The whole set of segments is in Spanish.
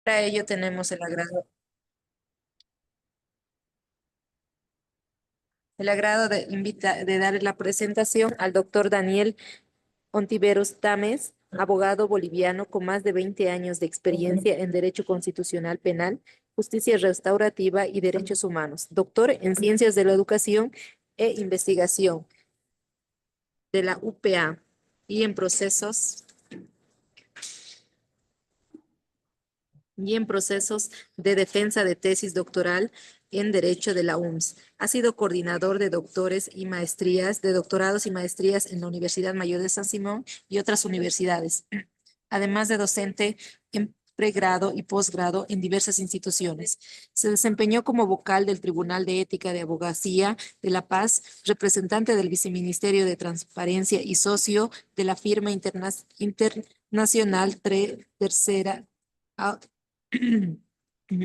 Para ello tenemos el agrado de dar la presentación al doctor Daniel Ontiveros Tames, abogado boliviano con más de 20 años de experiencia en Derecho Constitucional Penal, Justicia Restaurativa y Derechos Humanos, doctor en Ciencias de la Educación e Investigación de la UPA y en procesos de defensa de tesis doctoral en Derecho de la UMS. Ha sido coordinador de doctores y maestrías, de doctorados y maestrías en la Universidad Mayor de San Simón y otras universidades, además de docente en pregrado y posgrado en diversas instituciones. Se desempeñó como vocal del Tribunal de Ética de Abogacía de La Paz, representante del Viceministerio de Transparencia y socio de la firma internacional Tercera,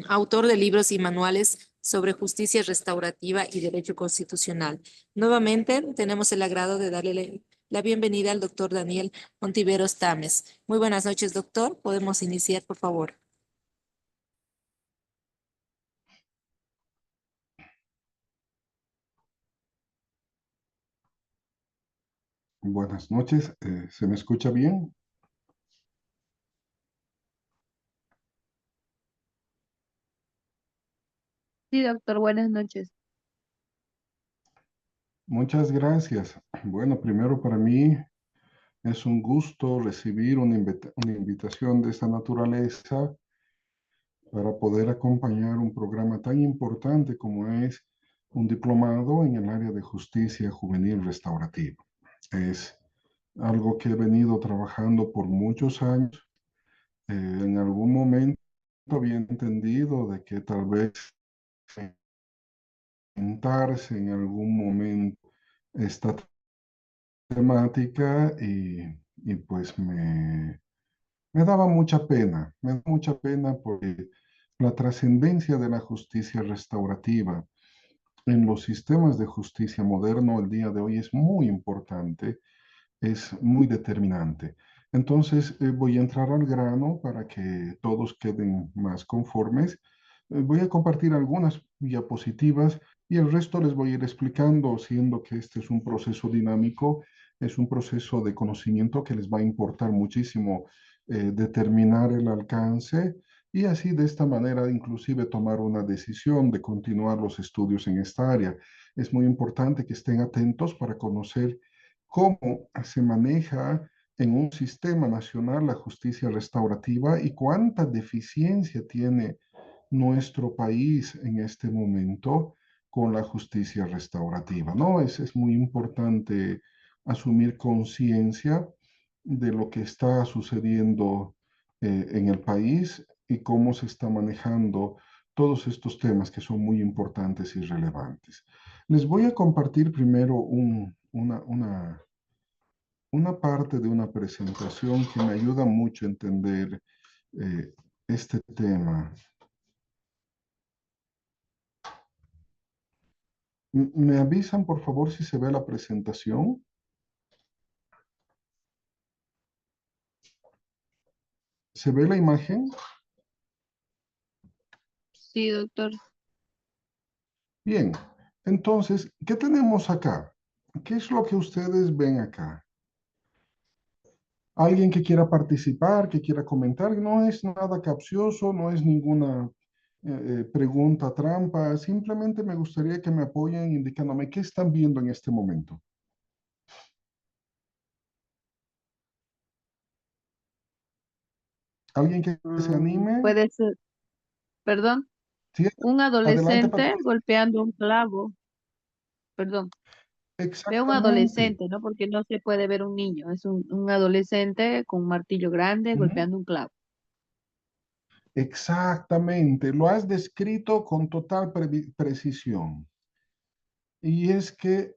autor de libros y manuales sobre justicia restaurativa y derecho constitucional. Nuevamente, tenemos el agrado de darle la bienvenida al doctor Daniel Ontiveros Tames. Muy buenas noches, doctor. Podemos iniciar, por favor. Buenas noches, ¿se me escucha bien? Sí, doctor, buenas noches. Muchas gracias. Bueno, primero para mí es un gusto recibir una invitación de esta naturaleza para poder acompañar un programa tan importante como es un diplomado en el área de justicia juvenil restaurativa. Es algo que he venido trabajando por muchos años. En algún momento había entendido de que tal vez sentarse en algún momento esta temática y pues me daba mucha pena, me da mucha pena porque la trascendencia de la justicia restaurativa en los sistemas de justicia moderno el día de hoy es muy importante, es muy determinante. Entonces, voy a entrar al grano para que todos queden más conformes. Voy a compartir algunas diapositivas y el resto les voy a ir explicando, siendo que este es un proceso dinámico, es un proceso de conocimiento que les va a importar muchísimo determinar el alcance y así de esta manera inclusive tomar una decisión de continuar los estudios en esta área. Es muy importante que estén atentos para conocer cómo se maneja en un sistema nacional la justicia restaurativa y cuánta deficiencia tiene nuestro país en este momento con la justicia restaurativa, ¿no? Es muy importante asumir conciencia de lo que está sucediendo en el país y cómo se está manejando todos estos temas que son muy importantes y relevantes. Les voy a compartir primero una parte de una presentación que me ayuda mucho a entender eh, este tema. ¿Me avisan, por favor, si se ve la presentación? ¿Se ve la imagen? Sí, doctor. Bien, entonces, ¿qué tenemos acá? ¿Qué es lo que ustedes ven acá? Alguien que quiera participar, que quiera comentar, no es nada capcioso, no es ninguna pregunta trampa, simplemente me gustaría que me apoyen indicándome qué están viendo en este momento. ¿Alguien que se anime? Puede ser, perdón, Sí, un adelante, adolescente Patricia. golpeando un clavo. Perdón, veo un Exactamente. adolescente, ¿no? Porque no se puede ver un niño. Es un adolescente con un martillo grande Ujú. golpeando un clavo. Exactamente. Lo has descrito con total precisión. Y es que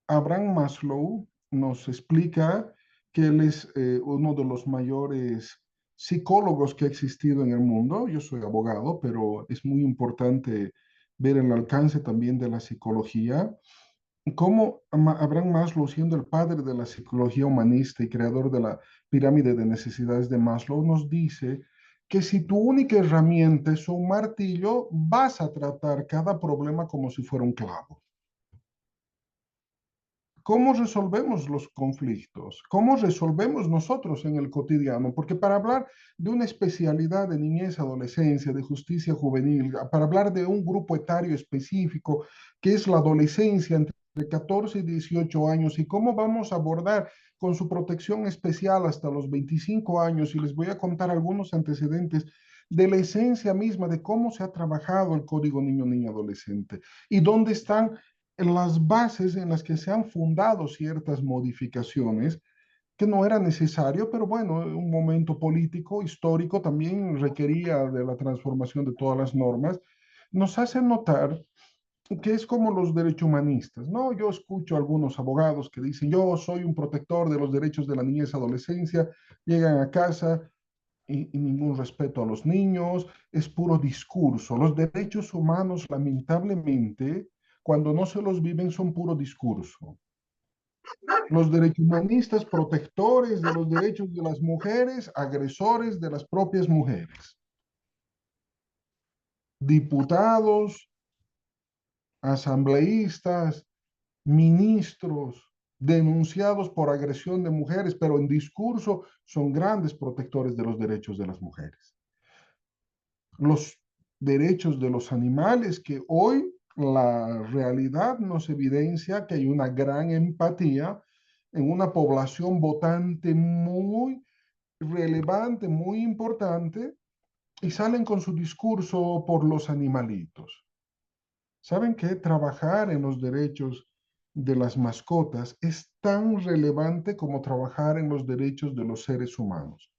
Abraham Maslow nos explica que él es uno de los mayores psicólogos que ha existido en el mundo. Yo soy abogado, pero es muy importante ver el alcance también de la psicología. Cómo Abraham Maslow, siendo el padre de la psicología humanista y creador de la pirámide de necesidades de Maslow, nos dice que si tu única herramienta es un martillo, vas a tratar cada problema como si fuera un clavo. ¿Cómo resolvemos los conflictos? ¿Cómo resolvemos nosotros en el cotidiano? Porque para hablar de una especialidad de niñez, adolescencia, de justicia juvenil, para hablar de un grupo etario específico, que es la adolescencia entre 14 y 18 años, y cómo vamos a abordar con su protección especial hasta los 25 años, y les voy a contar algunos antecedentes de la esencia misma de cómo se ha trabajado el Código Niño, Niña, Adolescente, y dónde están en las bases en las que se han fundado ciertas modificaciones que no era necesario, pero bueno, un momento político, histórico también requería de la transformación de todas las normas, nos hace notar que es como los derechos humanistas, ¿no? Yo escucho a algunos abogados que dicen, yo soy un protector de los derechos de la niñez y adolescencia, llegan a casa y ningún respeto a los niños, es puro discurso. Los derechos humanos, lamentablemente, cuando no se los viven, son puro discurso. Los derechos humanistas, protectores de los derechos de las mujeres, agresores de las propias mujeres. Diputados, asambleístas, ministros, denunciados por agresión de mujeres, pero en discurso son grandes protectores de los derechos de las mujeres. Los derechos de los animales, que hoy la realidad nos evidencia que hay una gran empatía en una población votante muy relevante, muy importante, y salen con su discurso por los animalitos. ¿Saben qué? Trabajar en los derechos de las mascotas es tan relevante como trabajar en los derechos de los seres humanos.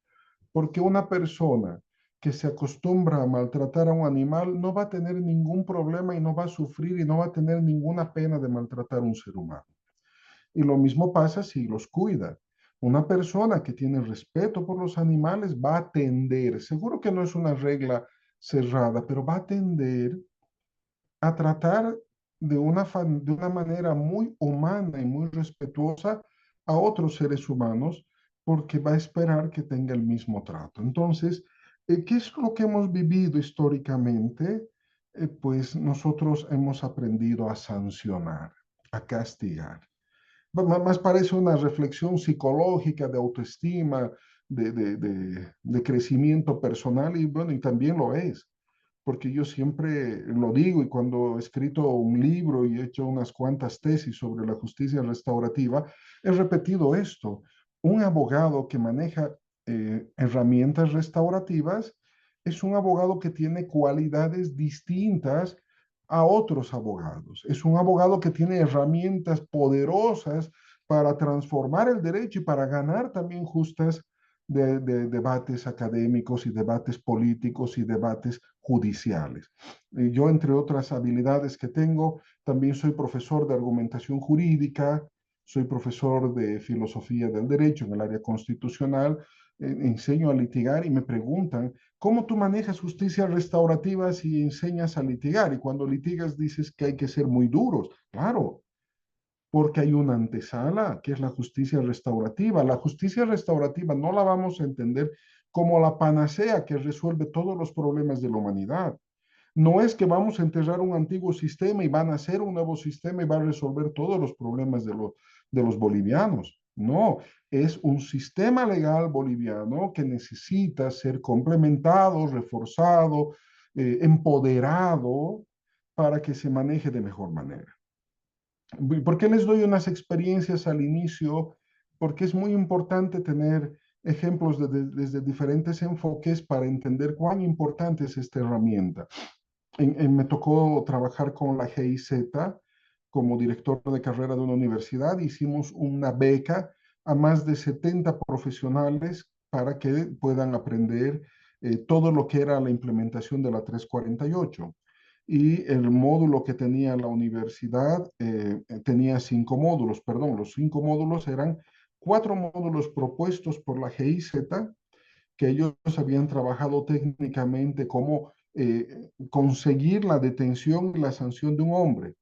Porque una persona que se acostumbra a maltratar a un animal no va a tener ningún problema y no va a sufrir y no va a tener ninguna pena de maltratar a un ser humano. Y lo mismo pasa si los cuida. Una persona que tiene respeto por los animales va a tender, seguro que no es una regla cerrada, pero va a tender a tratar de una manera muy humana y muy respetuosa a otros seres humanos porque va a esperar que tenga el mismo trato. Entonces, ¿qué es lo que hemos vivido históricamente? Pues nosotros hemos aprendido a sancionar, a castigar. Más parece una reflexión psicológica de autoestima, de crecimiento personal y bueno, y también lo es porque yo siempre lo digo y cuando he escrito un libro y he hecho unas cuantas tesis sobre la justicia restaurativa, he repetido esto. Un abogado que maneja herramientas restaurativas es un abogado que tiene cualidades distintas a otros abogados. Es un abogado que tiene herramientas poderosas para transformar el derecho y para ganar también justas de debates académicos y debates políticos y debates judiciales. Yo, entre otras habilidades que tengo, también soy profesor de argumentación jurídica, soy profesor de filosofía del derecho en el área constitucional, enseño a litigar y me preguntan, ¿cómo tú manejas justicia restaurativa si enseñas a litigar? Y cuando litigas dices que hay que ser muy duros. Claro, porque hay una antesala, que es la justicia restaurativa. La justicia restaurativa no la vamos a entender como la panacea que resuelve todos los problemas de la humanidad. No es que vamos a enterrar un antiguo sistema y van a hacer un nuevo sistema y va a resolver todos los problemas de los bolivianos. No, es un sistema legal boliviano que necesita ser complementado, reforzado, empoderado para que se maneje de mejor manera. ¿Por qué les doy unas experiencias al inicio? Porque es muy importante tener ejemplos desde diferentes enfoques para entender cuán importante es esta herramienta. Me tocó trabajar con la GIZ como director de carrera de una universidad. Hicimos una beca a más de 70 profesionales para que puedan aprender todo lo que era la implementación de la 348 y el módulo que tenía la universidad tenía 5 módulos, perdón, los 5 módulos eran 4 módulos propuestos por la GIZ, que ellos habían trabajado técnicamente cómo conseguir la detención y la sanción de un hombre.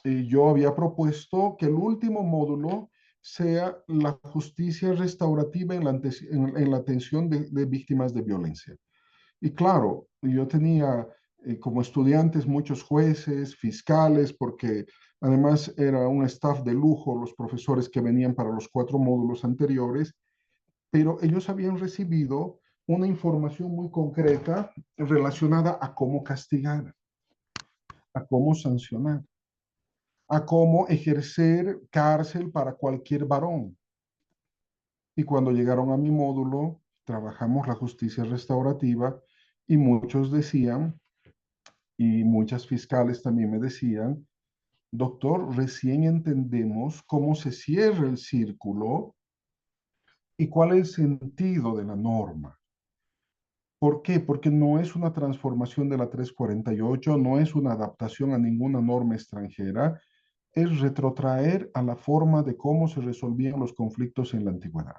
Y yo había propuesto que el último módulo sea la justicia restaurativa en la atención de víctimas de violencia. Y claro, yo tenía como estudiantes muchos jueces, fiscales, porque además era un staff de lujo los profesores que venían para los 4 módulos anteriores, pero ellos habían recibido una información muy concreta relacionada a cómo castigar, a cómo sancionar, a cómo ejercer cárcel para cualquier varón. Y cuando llegaron a mi módulo, trabajamos la justicia restaurativa y muchos decían, y muchas fiscales también me decían, doctor, recién entendemos cómo se cierra el círculo y cuál es el sentido de la norma. ¿Por qué? Porque no es una transformación de la 348, no es una adaptación a ninguna norma extranjera, es retrotraer a la forma de cómo se resolvían los conflictos en la antigüedad.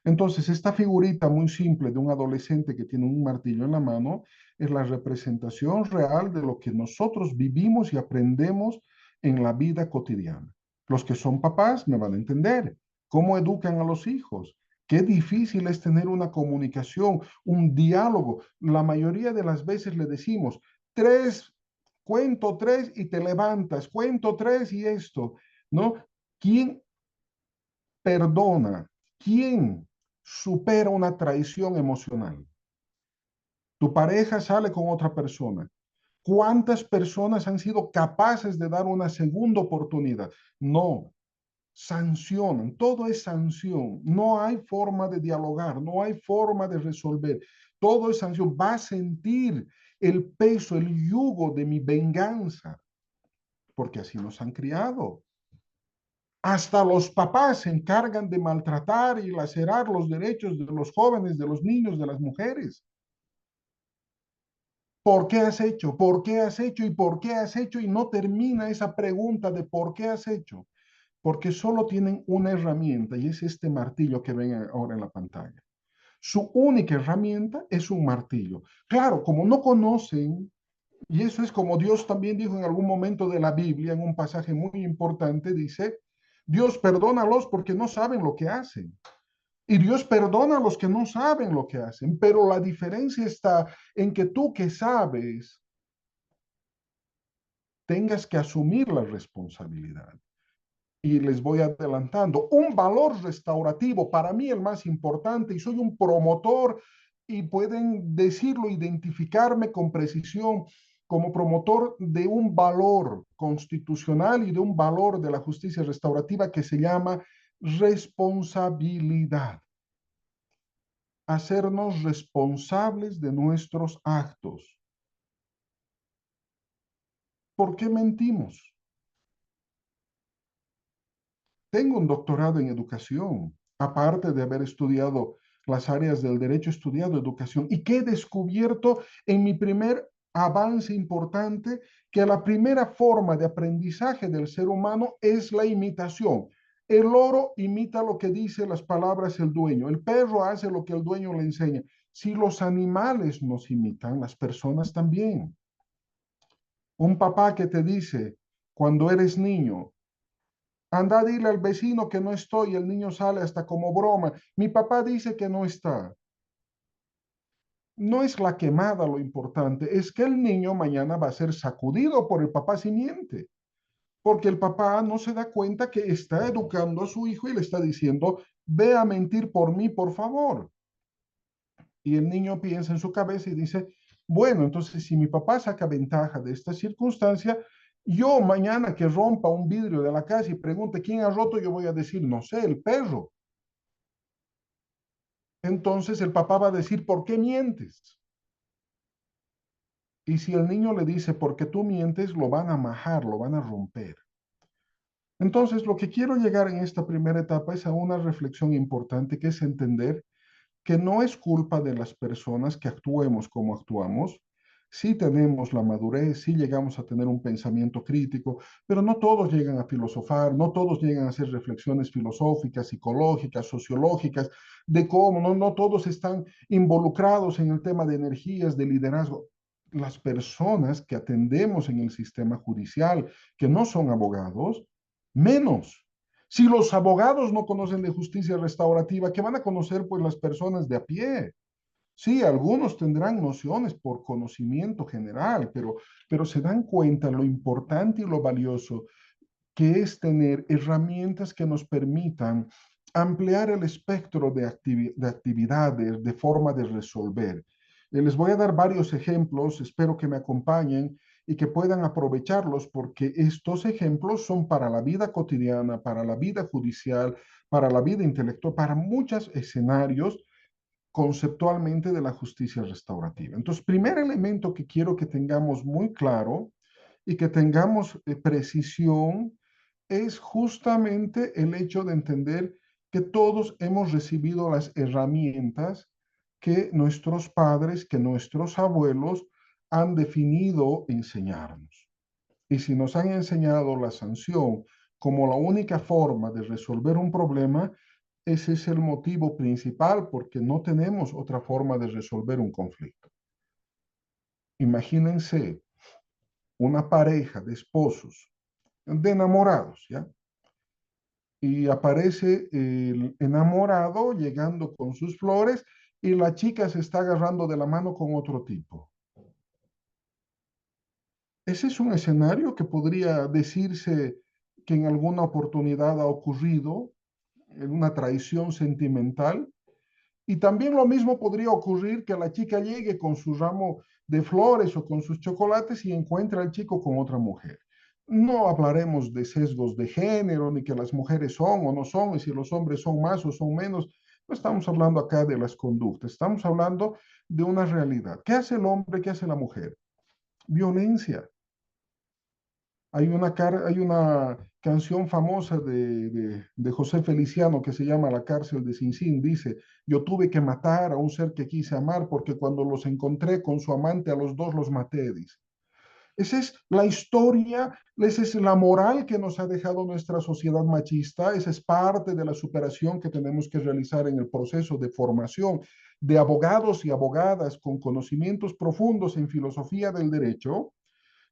Entonces, esta figurita muy simple de un adolescente que tiene un martillo en la mano es la representación real de lo que nosotros vivimos y aprendemos en la vida cotidiana. Los que son papás me van a entender cómo educan a los hijos. Qué difícil es tener una comunicación, un diálogo. La mayoría de las veces le decimos, cuento tres y te levantas, cuento tres y esto, ¿no? ¿Quién perdona? ¿Quién supera una traición emocional? Tu pareja sale con otra persona. ¿Cuántas personas han sido capaces de dar una segunda oportunidad? No, sancionan, todo es sanción. No hay forma de dialogar, no hay forma de resolver. Todo es sanción. Va a sentir el peso, el yugo de mi venganza, porque así nos han criado. Hasta los papás se encargan de maltratar y lacerar los derechos de los jóvenes, de los niños, de las mujeres. ¿Por qué has hecho? ¿Por qué has hecho? ¿Y por qué has hecho? Y no termina esa pregunta de por qué has hecho. Porque solo tienen una herramienta y es este martillo que ven ahora en la pantalla. Su única herramienta es un martillo. Claro, como no conocen, y eso es como Dios también dijo en algún momento de la Biblia, en un pasaje muy importante, dice, Dios perdónalos porque no saben lo que hacen. Y Dios perdona a los que no saben lo que hacen, pero la diferencia está en que tú que sabes tengas que asumir la responsabilidad. Y les voy adelantando, un valor restaurativo, para mí el más importante, y soy un promotor, y pueden decirlo, identificarme con precisión como promotor de un valor constitucional y de un valor de la justicia restaurativa que se llama responsabilidad. Hacernos responsables de nuestros actos. ¿Por qué mentimos? Tengo un doctorado en educación, aparte de haber estudiado las áreas del derecho, he estudiado educación y que he descubierto en mi primer avance importante que la primera forma de aprendizaje del ser humano es la imitación. El loro imita lo que dice las palabras el dueño, el perro hace lo que el dueño le enseña. Si los animales nos imitan, las personas también. Un papá que te dice cuando eres niño, anda a dile al vecino que no estoy, el niño sale hasta como broma. Mi papá dice que no está. No es la quemada lo importante, es que el niño mañana va a ser sacudido por el papá si miente, porque el papá no se da cuenta que está educando a su hijo y le está diciendo, ve a mentir por mí, por favor. Y el niño piensa en su cabeza y dice, bueno, entonces si mi papá saca ventaja de esta circunstancia, yo mañana que rompa un vidrio de la casa y pregunte quién ha roto, yo voy a decir, no sé, el perro. Entonces el papá va a decir, ¿por qué mientes? Y si el niño le dice, porque tú mientes, lo van a majar, lo van a romper. Entonces, lo que quiero llegar en esta primera etapa es a una reflexión importante, que es entender que no es culpa de las personas que actuemos como actuamos. Sí tenemos la madurez, sí llegamos a tener un pensamiento crítico, pero no todos llegan a filosofar, no todos llegan a hacer reflexiones filosóficas, psicológicas, sociológicas, de cómo, no todos están involucrados en el tema de energías, de liderazgo. Las personas que atendemos en el sistema judicial, que no son abogados, menos. Si los abogados no conocen de justicia restaurativa, ¿qué van a conocer pues las personas de a pie? Sí, algunos tendrán nociones por conocimiento general, pero se dan cuenta lo importante y lo valioso que es tener herramientas que nos permitan ampliar el espectro de actividades, de forma de resolver. Les voy a dar varios ejemplos, espero que me acompañen y que puedan aprovecharlos porque estos ejemplos son para la vida cotidiana, para la vida judicial, para la vida intelectual, para muchos escenarios conceptualmente de la justicia restaurativa. Entonces, primer elemento que quiero que tengamos muy claro y que tengamos precisión es justamente el hecho de entender que todos hemos recibido las herramientas que nuestros padres, que nuestros abuelos han definido enseñarnos. Y si nos han enseñado la sanción como la única forma de resolver un problema, ese es el motivo principal porque no tenemos otra forma de resolver un conflicto. Imagínense una pareja de esposos, de enamorados, ¿ya? Y aparece el enamorado llegando con sus flores y la chica se está agarrando de la mano con otro tipo. Ese es un escenario que podría decirse que en alguna oportunidad ha ocurrido, en una traición sentimental, y también lo mismo podría ocurrir que la chica llegue con su ramo de flores o con sus chocolates y encuentre al chico con otra mujer. No hablaremos de sesgos de género, ni que las mujeres son o no son, y si los hombres son más o son menos. No estamos hablando acá de las conductas, estamos hablando de una realidad. ¿Qué hace el hombre? ¿Qué hace la mujer? Violencia. Hay una canción famosa de José Feliciano que se llama La cárcel de Sinsín. Dice, yo tuve que matar a un ser que quise amar porque cuando los encontré con su amante a los dos los maté, dice. Esa es la historia, esa es la moral que nos ha dejado nuestra sociedad machista, esa es parte de la superación que tenemos que realizar en el proceso de formación de abogados y abogadas con conocimientos profundos en filosofía del derecho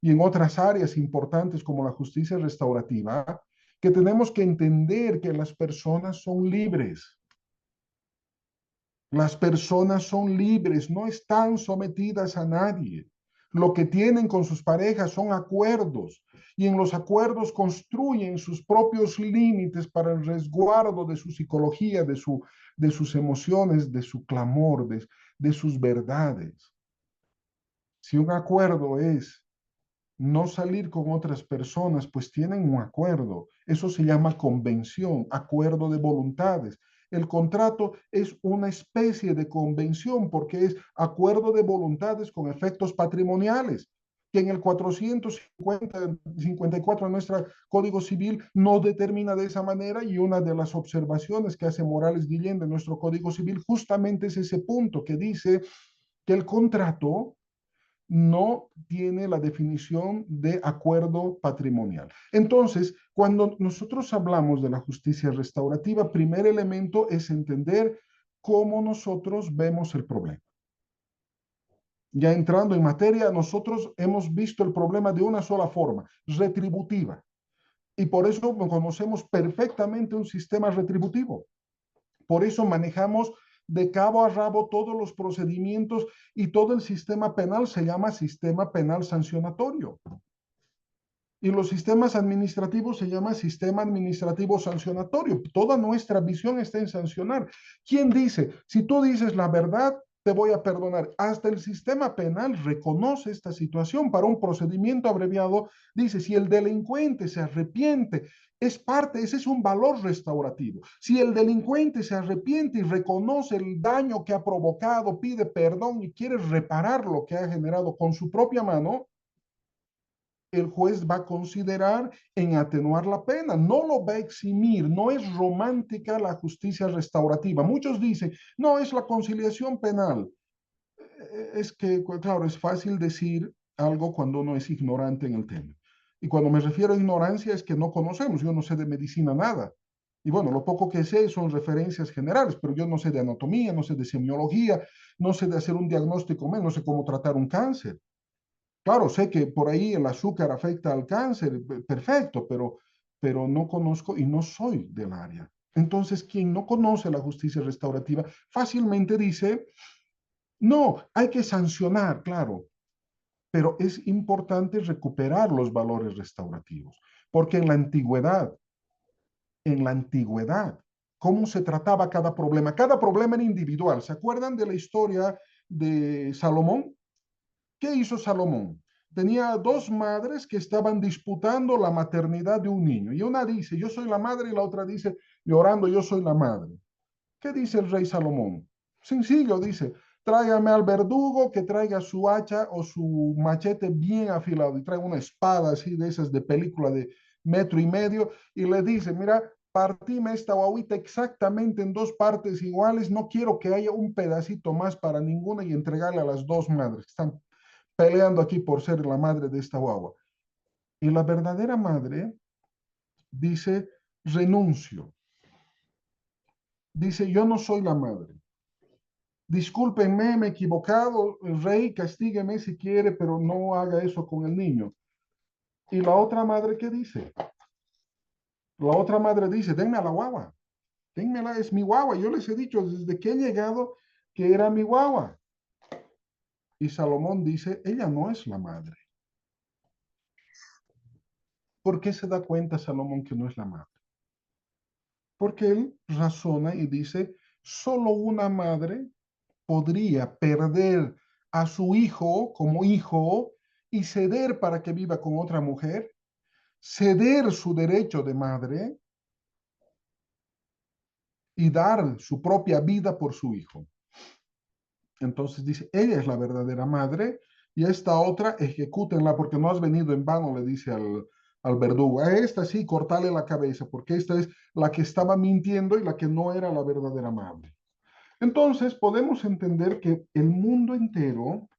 y en otras áreas importantes como la justicia restaurativa, que tenemos que entender que las personas son libres. Las personas son libres, no están sometidas a nadie. Lo que tienen con sus parejas son acuerdos y en los acuerdos construyen sus propios límites para el resguardo de su psicología, de sus emociones, de su clamor, de sus verdades. Si un acuerdo es no salir con otras personas, pues tienen un acuerdo. Eso se llama convención, acuerdo de voluntades. El contrato es una especie de convención porque es acuerdo de voluntades con efectos patrimoniales, que en el 454 de nuestro Código Civil no determina de esa manera y una de las observaciones que hace Morales Guillén de nuestro Código Civil justamente es ese punto que dice que el contrato no tiene la definición de acuerdo patrimonial. Entonces, cuando nosotros hablamos de la justicia restaurativa, primer elemento es entender cómo nosotros vemos el problema. Ya entrando en materia, nosotros hemos visto el problema de una sola forma, retributiva. Y por eso conocemos perfectamente un sistema retributivo. Por eso manejamos de cabo a rabo todos los procedimientos y todo el sistema penal se llama sistema penal sancionatorio. Y los sistemas administrativos se llama sistema administrativo sancionatorio. Toda nuestra visión está en sancionar. ¿Quién dice? Si tú dices la verdad, te voy a perdonar. Hasta el sistema penal reconoce esta situación para un procedimiento abreviado. Dice, si el delincuente se arrepiente, es parte, ese es un valor restaurativo. Si el delincuente se arrepiente y reconoce el daño que ha provocado, pide perdón y quiere reparar lo que ha generado con su propia mano, el juez va a considerar en atenuar la pena, no lo va a eximir, no es romántica la justicia restaurativa. Muchos dicen, no, es la conciliación penal. Es que, claro, es fácil decir algo cuando uno es ignorante en el tema. Y cuando me refiero a ignorancia es que no conocemos, yo no sé de medicina nada. Y bueno, lo poco que sé son referencias generales, pero yo no sé de anatomía, no sé de semiología, no sé de hacer un diagnóstico, no sé cómo tratar un cáncer. Claro, sé que por ahí el azúcar afecta al cáncer, perfecto, pero no conozco y no soy del área. Entonces, quien no conoce la justicia restaurativa fácilmente dice, No, hay que sancionar, claro, pero es importante recuperar los valores restaurativos, porque en la antigüedad, cómo se trataba cada problema era individual. ¿Se acuerdan de la historia de Salomón? ¿Qué hizo Salomón? Tenía dos madres que estaban disputando la maternidad de un niño. Y una dice, yo soy la madre, y la otra dice, llorando, yo soy la madre. ¿Qué dice el rey Salomón? Sencillo, dice, tráigame al verdugo que traiga su hacha o su machete bien afilado y traiga una espada así de esas de película de 1,5 metros y le dice, mira, partime esta guaguita exactamente en dos partes iguales, no quiero que haya un pedacito más para ninguna y entregarle a las dos madres que están peleando aquí por ser la madre de esta guagua. Y la verdadera madre dice, renuncio. Dice, yo no soy la madre. Discúlpenme, me he equivocado, el rey, castígueme si quiere, pero no haga eso con el niño. Y la otra madre, ¿qué dice? La otra madre dice, denme a la guagua, denmela, es mi guagua. Yo les he dicho desde que he llegado que era mi guagua. Y Salomón dice, ella no es la madre. ¿Por qué se da cuenta Salomón que no es la madre? Porque él razona y dice, solo una madre podría perder a su hijo como hijo y ceder para que viva con otra mujer, ceder su derecho de madre y dar su propia vida por su hijo. Entonces dice, ella es la verdadera madre y esta otra ejecútenla porque no has venido en vano, le dice al verdugo. A esta sí, cortale la cabeza porque esta es la que estaba mintiendo y la que no era la verdadera madre. Entonces podemos entender que el mundo entero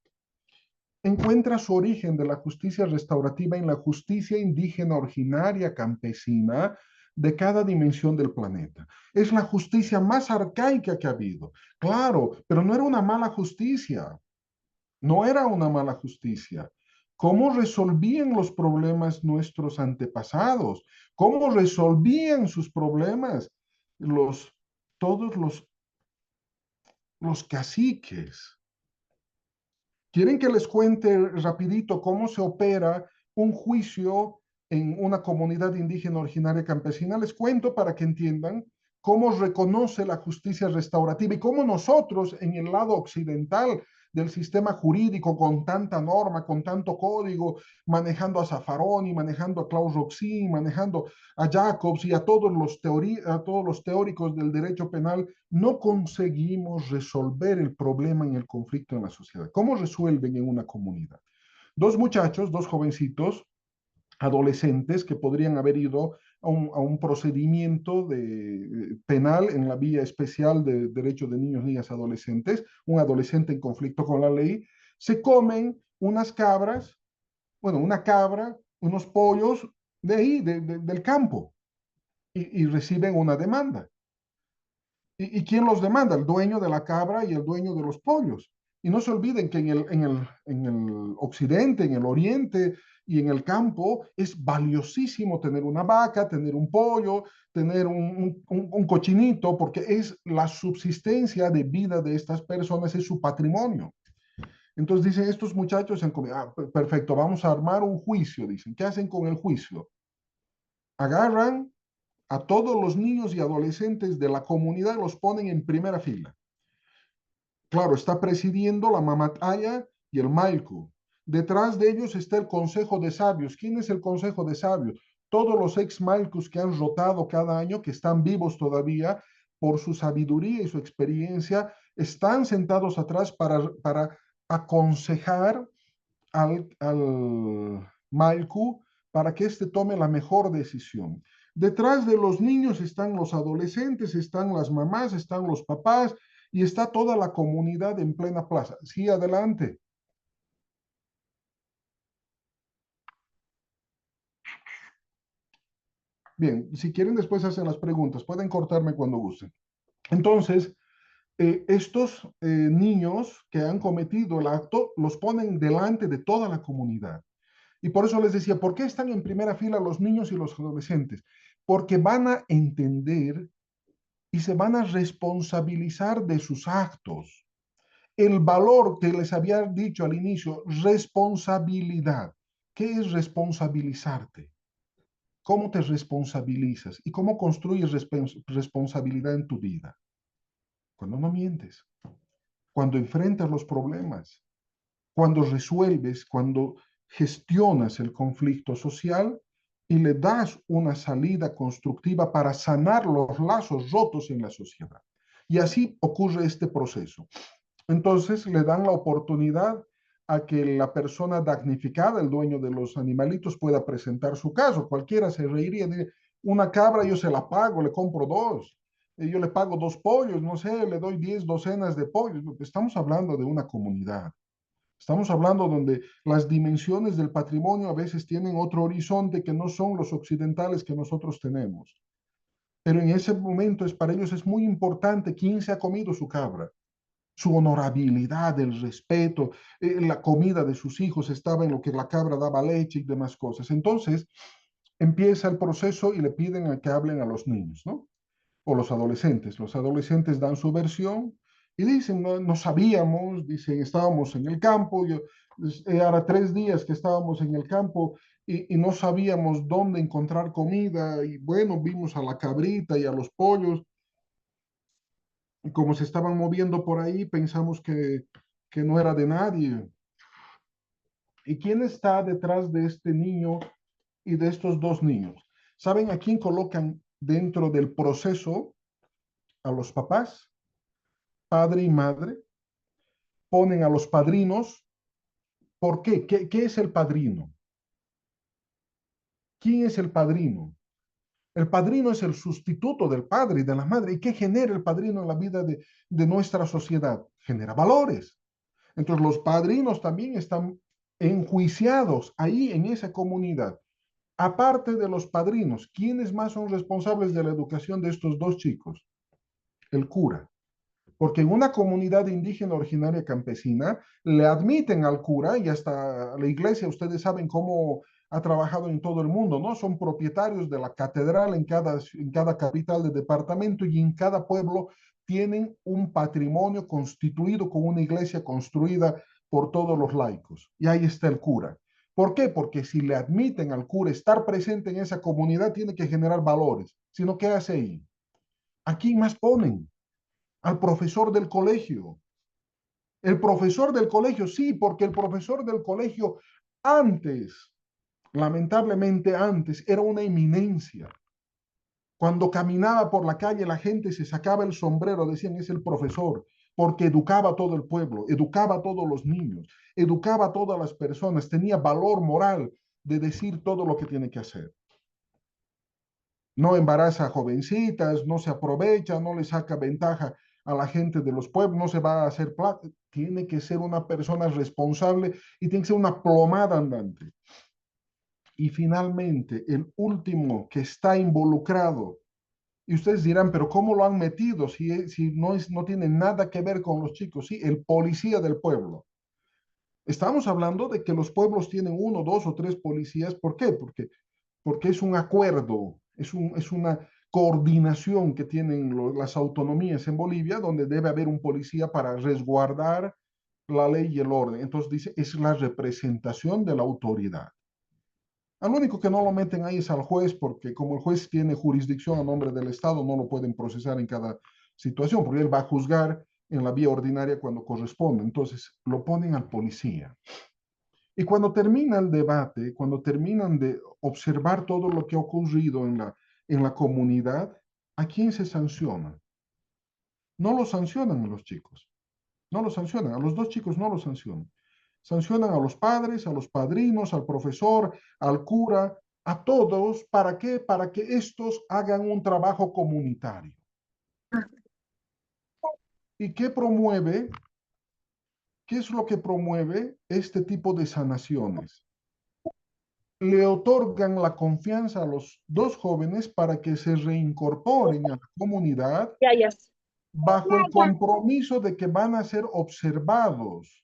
encuentra su origen de la justicia restaurativa en la justicia indígena originaria campesina de cada dimensión del planeta. Es la justicia más arcaica que ha habido. Claro, pero no era una mala justicia. No era una mala justicia. ¿Cómo resolvían los problemas nuestros antepasados? ¿Cómo resolvían sus problemas los, todos los caciques? ¿Quieren que les cuente rapidito cómo se opera un juicio en una comunidad indígena originaria campesina? Les cuento para que entiendan cómo reconoce la justicia restaurativa y cómo nosotros en el lado occidental del sistema jurídico con tanta norma, con tanto código, manejando a Zaffaroni, manejando a Klaus Roxin, manejando a Jacobs y a todos los teóricos del derecho penal, no conseguimos resolver el problema en el conflicto en la sociedad. ¿Cómo resuelven en una comunidad? Dos muchachos, dos jovencitos, adolescentes que podrían haber ido a un procedimiento penal en la vía especial de derechos de niños, niñas, adolescentes, un adolescente en conflicto con la ley, se comen unas cabras, bueno, una cabra, unos pollos de ahí, del campo, y reciben una demanda. ¿Y quién los demanda? El dueño de la cabra y el dueño de los pollos. Y no se olviden que en el occidente, en el oriente y en el campo es valiosísimo tener una vaca, tener un pollo, tener un cochinito, porque es la subsistencia de vida de estas personas, es su patrimonio. Entonces dicen estos muchachos, perfecto, vamos a armar un juicio, dicen. ¿Qué hacen con el juicio? Agarran a todos los niños y adolescentes de la comunidad, los ponen en primera fila. Claro, está presidiendo la Mamataya y el Mailku. Detrás de ellos está el Consejo de Sabios. ¿Quién es el Consejo de Sabios? Todos los ex Mailkus que han rotado cada año, que están vivos todavía, por su sabiduría y su experiencia, están sentados atrás para aconsejar al Mailku para que éste tome la mejor decisión. Detrás de los niños están los adolescentes, están las mamás, están los papás y está toda la comunidad en plena plaza. Sí, adelante. Bien, si quieren después hacen las preguntas, pueden cortarme cuando gusten. Entonces, estos niños que han cometido el acto los ponen delante de toda la comunidad. Y por eso les decía, ¿por qué están en primera fila los niños y los adolescentes? Porque van a entender y se van a responsabilizar de sus actos. el valor que les había dicho al inicio, responsabilidad. ¿Qué es responsabilizarte? ¿Cómo te responsabilizas? ¿Y cómo construyes responsabilidad en tu vida? Cuando no mientes, cuando enfrentas los problemas, cuando resuelves, cuando gestionas el conflicto social y le das una salida constructiva para sanar los lazos rotos en la sociedad. Y así ocurre este proceso. Entonces le dan la oportunidad a que la persona damnificada, el dueño de los animalitos, pueda presentar su caso. Cualquiera se reiría de una cabra, yo se la pago, le compro dos. Yo le pago 2 pollos, no sé, le doy 10 docenas de pollos. Estamos hablando de una comunidad. Estamos hablando donde las dimensiones del patrimonio a veces tienen otro horizonte que no son los occidentales que nosotros tenemos. Pero en ese momento para ellos es muy importante quién se ha comido su cabra. Su honorabilidad, el respeto, la comida de sus hijos estaba en lo que la cabra daba leche y demás cosas. Entonces empieza el proceso y le piden a que hablen a los niños, ¿no? O los adolescentes. Los adolescentes dan su versión y dicen, no, no sabíamos, dicen, estábamos en el campo, ahora 3 días que estábamos en el campo y no sabíamos dónde encontrar comida y bueno, vimos a la cabrita y a los pollos y como se estaban moviendo por ahí, pensamos que no era de nadie. ¿Y quién está detrás de este niño y de estos 2 niños? ¿Saben a quién colocan dentro del proceso? A los papás, padre y madre, ponen a los padrinos. ¿Por qué? ¿Qué es el padrino? ¿Quién es el padrino? El padrino es el sustituto del padre y de la madre. ¿Y qué genera el padrino en la vida de nuestra sociedad? Genera valores. Entonces los padrinos también están enjuiciados ahí en esa comunidad. Aparte de los padrinos, ¿quiénes más son responsables de la educación de estos 2 chicos? El cura. Porque en una comunidad indígena originaria campesina le admiten al cura y hasta la iglesia, ustedes saben cómo ha trabajado en todo el mundo, ¿no? Son propietarios de la catedral en cada capital de departamento y en cada pueblo tienen un patrimonio constituido con una iglesia construida por todos los laicos. Y ahí está el cura. ¿Por qué? Porque si le admiten al cura estar presente en esa comunidad, tiene que generar valores. Si no, ¿qué hace ahí? ¿A quién más ponen? Al profesor del colegio. El profesor del colegio, sí, porque el profesor del colegio antes, lamentablemente antes, era una eminencia. Cuando caminaba por la calle, la gente se sacaba el sombrero, decían, es el profesor, porque educaba a todo el pueblo, educaba a todos los niños, educaba a todas las personas, tenía valor moral de decir todo lo que tiene que hacer. No embaraza a jovencitas, no se aprovecha, no le saca ventaja a la gente de los pueblos, no se va a hacer plata. Tiene que ser una persona responsable y tiene que ser una plomada andante. Y finalmente, el último que está involucrado, y ustedes dirán, pero ¿cómo lo han metido si no tiene nada que ver con los chicos? Sí, el policía del pueblo. Estamos hablando de que los pueblos tienen 1, 2 o 3 policías. ¿Por qué? Porque es un acuerdo, es una coordinación que tienen las autonomías en Bolivia, donde debe haber un policía para resguardar la ley y el orden. Entonces dice, es la representación de la autoridad. Al único que no lo meten ahí es al juez, porque como el juez tiene jurisdicción a nombre del Estado, no lo pueden procesar en cada situación, porque él va a juzgar en la vía ordinaria cuando corresponde. Entonces lo ponen al policía. Y cuando termina el debate, cuando terminan de observar todo lo que ha ocurrido en la comunidad, ¿a quién se sanciona? No lo sancionan a los chicos, no lo sancionan, a los 2 chicos no lo sancionan. Sancionan a los padres, a los padrinos, al profesor, al cura, a todos. ¿Para qué? Para que estos hagan un trabajo comunitario. ¿Y qué promueve? ¿Qué es lo que promueve este tipo de sanaciones? Le otorgan la confianza a los 2 jóvenes para que se reincorporen a la comunidad Ya, ya. bajo el compromiso de que van a ser observados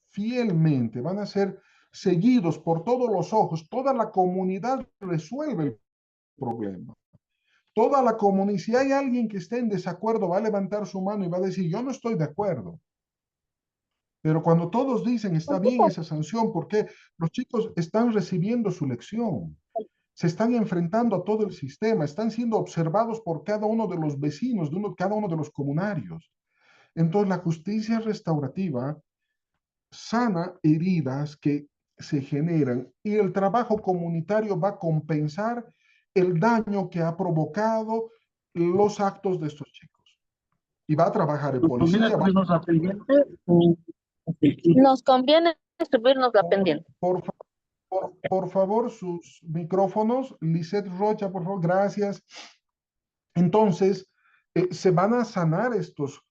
fielmente, van a ser seguidos por todos los ojos, toda la comunidad resuelve el problema. Toda la comunidad, si hay alguien que esté en desacuerdo, va a levantar su mano y va a decir, yo no estoy de acuerdo. Pero cuando todos dicen, está bien esa sanción, porque los chicos están recibiendo su lección, se están enfrentando a todo el sistema, están siendo observados por cada uno de los vecinos, cada uno de los comunarios. Entonces, la justicia restaurativa sana heridas que se generan y el trabajo comunitario va a compensar el daño que ha provocado los actos de estos chicos. Y va a trabajar el policía. ¿Subirnos la pendiente? Nos conviene subirnos la pendiente. Por favor, sus micrófonos. Lisette Rocha, por favor, gracias. Entonces, se van a sanar estos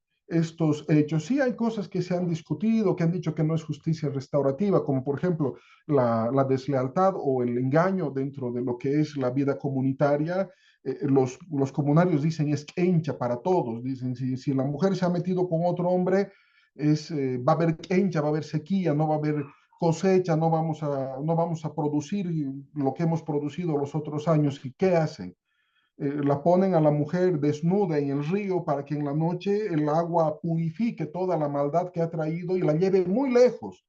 hechos. Sí hay cosas que se han discutido, que han dicho que no es justicia restaurativa, como por ejemplo la deslealtad o el engaño dentro de lo que es la vida comunitaria. Los comunarios dicen es quencha para todos. Dicen, si la mujer se ha metido con otro hombre, va a haber quencha, va a haber sequía, no va a haber cosecha, no vamos a producir lo que hemos producido los otros años. ¿Y qué hacen? La ponen a la mujer desnuda en el río para que en la noche el agua purifique toda la maldad que ha traído y la lleve muy lejos,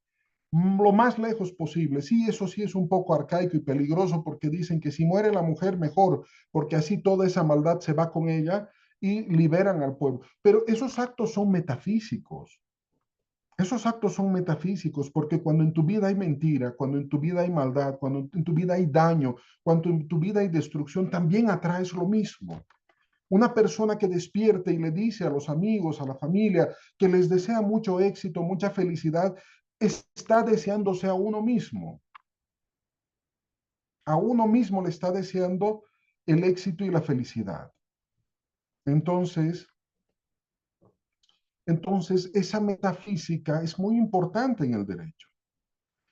lo más lejos posible. Sí, eso sí es un poco arcaico y peligroso porque dicen que si muere la mujer mejor, porque así toda esa maldad se va con ella y liberan al pueblo. Pero esos actos son metafísicos. Esos actos son metafísicos porque cuando en tu vida hay mentira, cuando en tu vida hay maldad, cuando en tu vida hay daño, cuando en tu vida hay destrucción, también atraes lo mismo. Una persona que despierte y le dice a los amigos, a la familia, que les desea mucho éxito, mucha felicidad, está deseándose a uno mismo. A uno mismo le está deseando el éxito y la felicidad. Entonces, esa metafísica es muy importante en el derecho.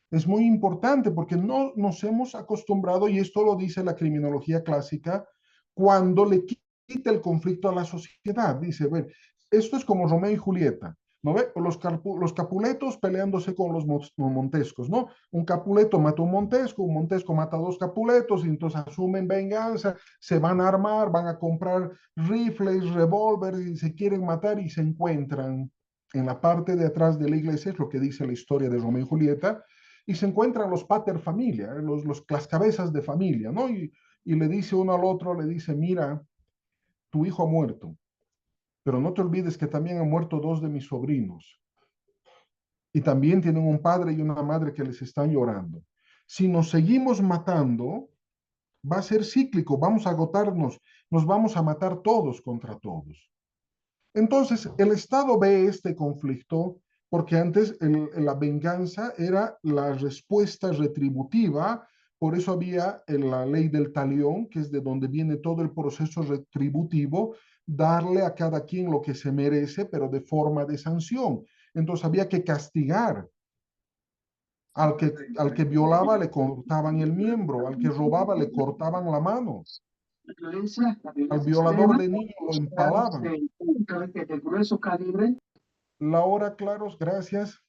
Es muy importante porque no nos hemos acostumbrado, y esto lo dice la criminología clásica, cuando le quita el conflicto a la sociedad. Dice, bueno, esto es como Romeo y Julieta, ¿no ve? Los Capuletos peleándose con los Montescos, ¿no? Un Capuleto mata a un Montesco mata a dos Capuletos, y entonces asumen venganza, se van a armar, van a comprar rifles, revólveres, y se quieren matar y se encuentran en la parte de atrás de la iglesia, es lo que dice la historia de Romeo y Julieta, y se encuentran los pater familia, las cabezas de familia, ¿no? Y le dice uno al otro, le dice, mira, tu hijo ha muerto, pero no te olvides que también han muerto dos de mis sobrinos. Y también tienen un padre y una madre que les están llorando. Si nos seguimos matando, va a ser cíclico, vamos a agotarnos, nos vamos a matar todos contra todos. Entonces, el Estado ve este conflicto porque antes la venganza era la respuesta retributiva, por eso había la ley del talión, que es de donde viene todo el proceso retributivo, darle a cada quien lo que se merece, pero de forma de sanción. Entonces había que castigar. Al que violaba le cortaban el miembro, al que robaba le cortaban la mano, al violador de niños lo empalaban. Laura Claros, gracias.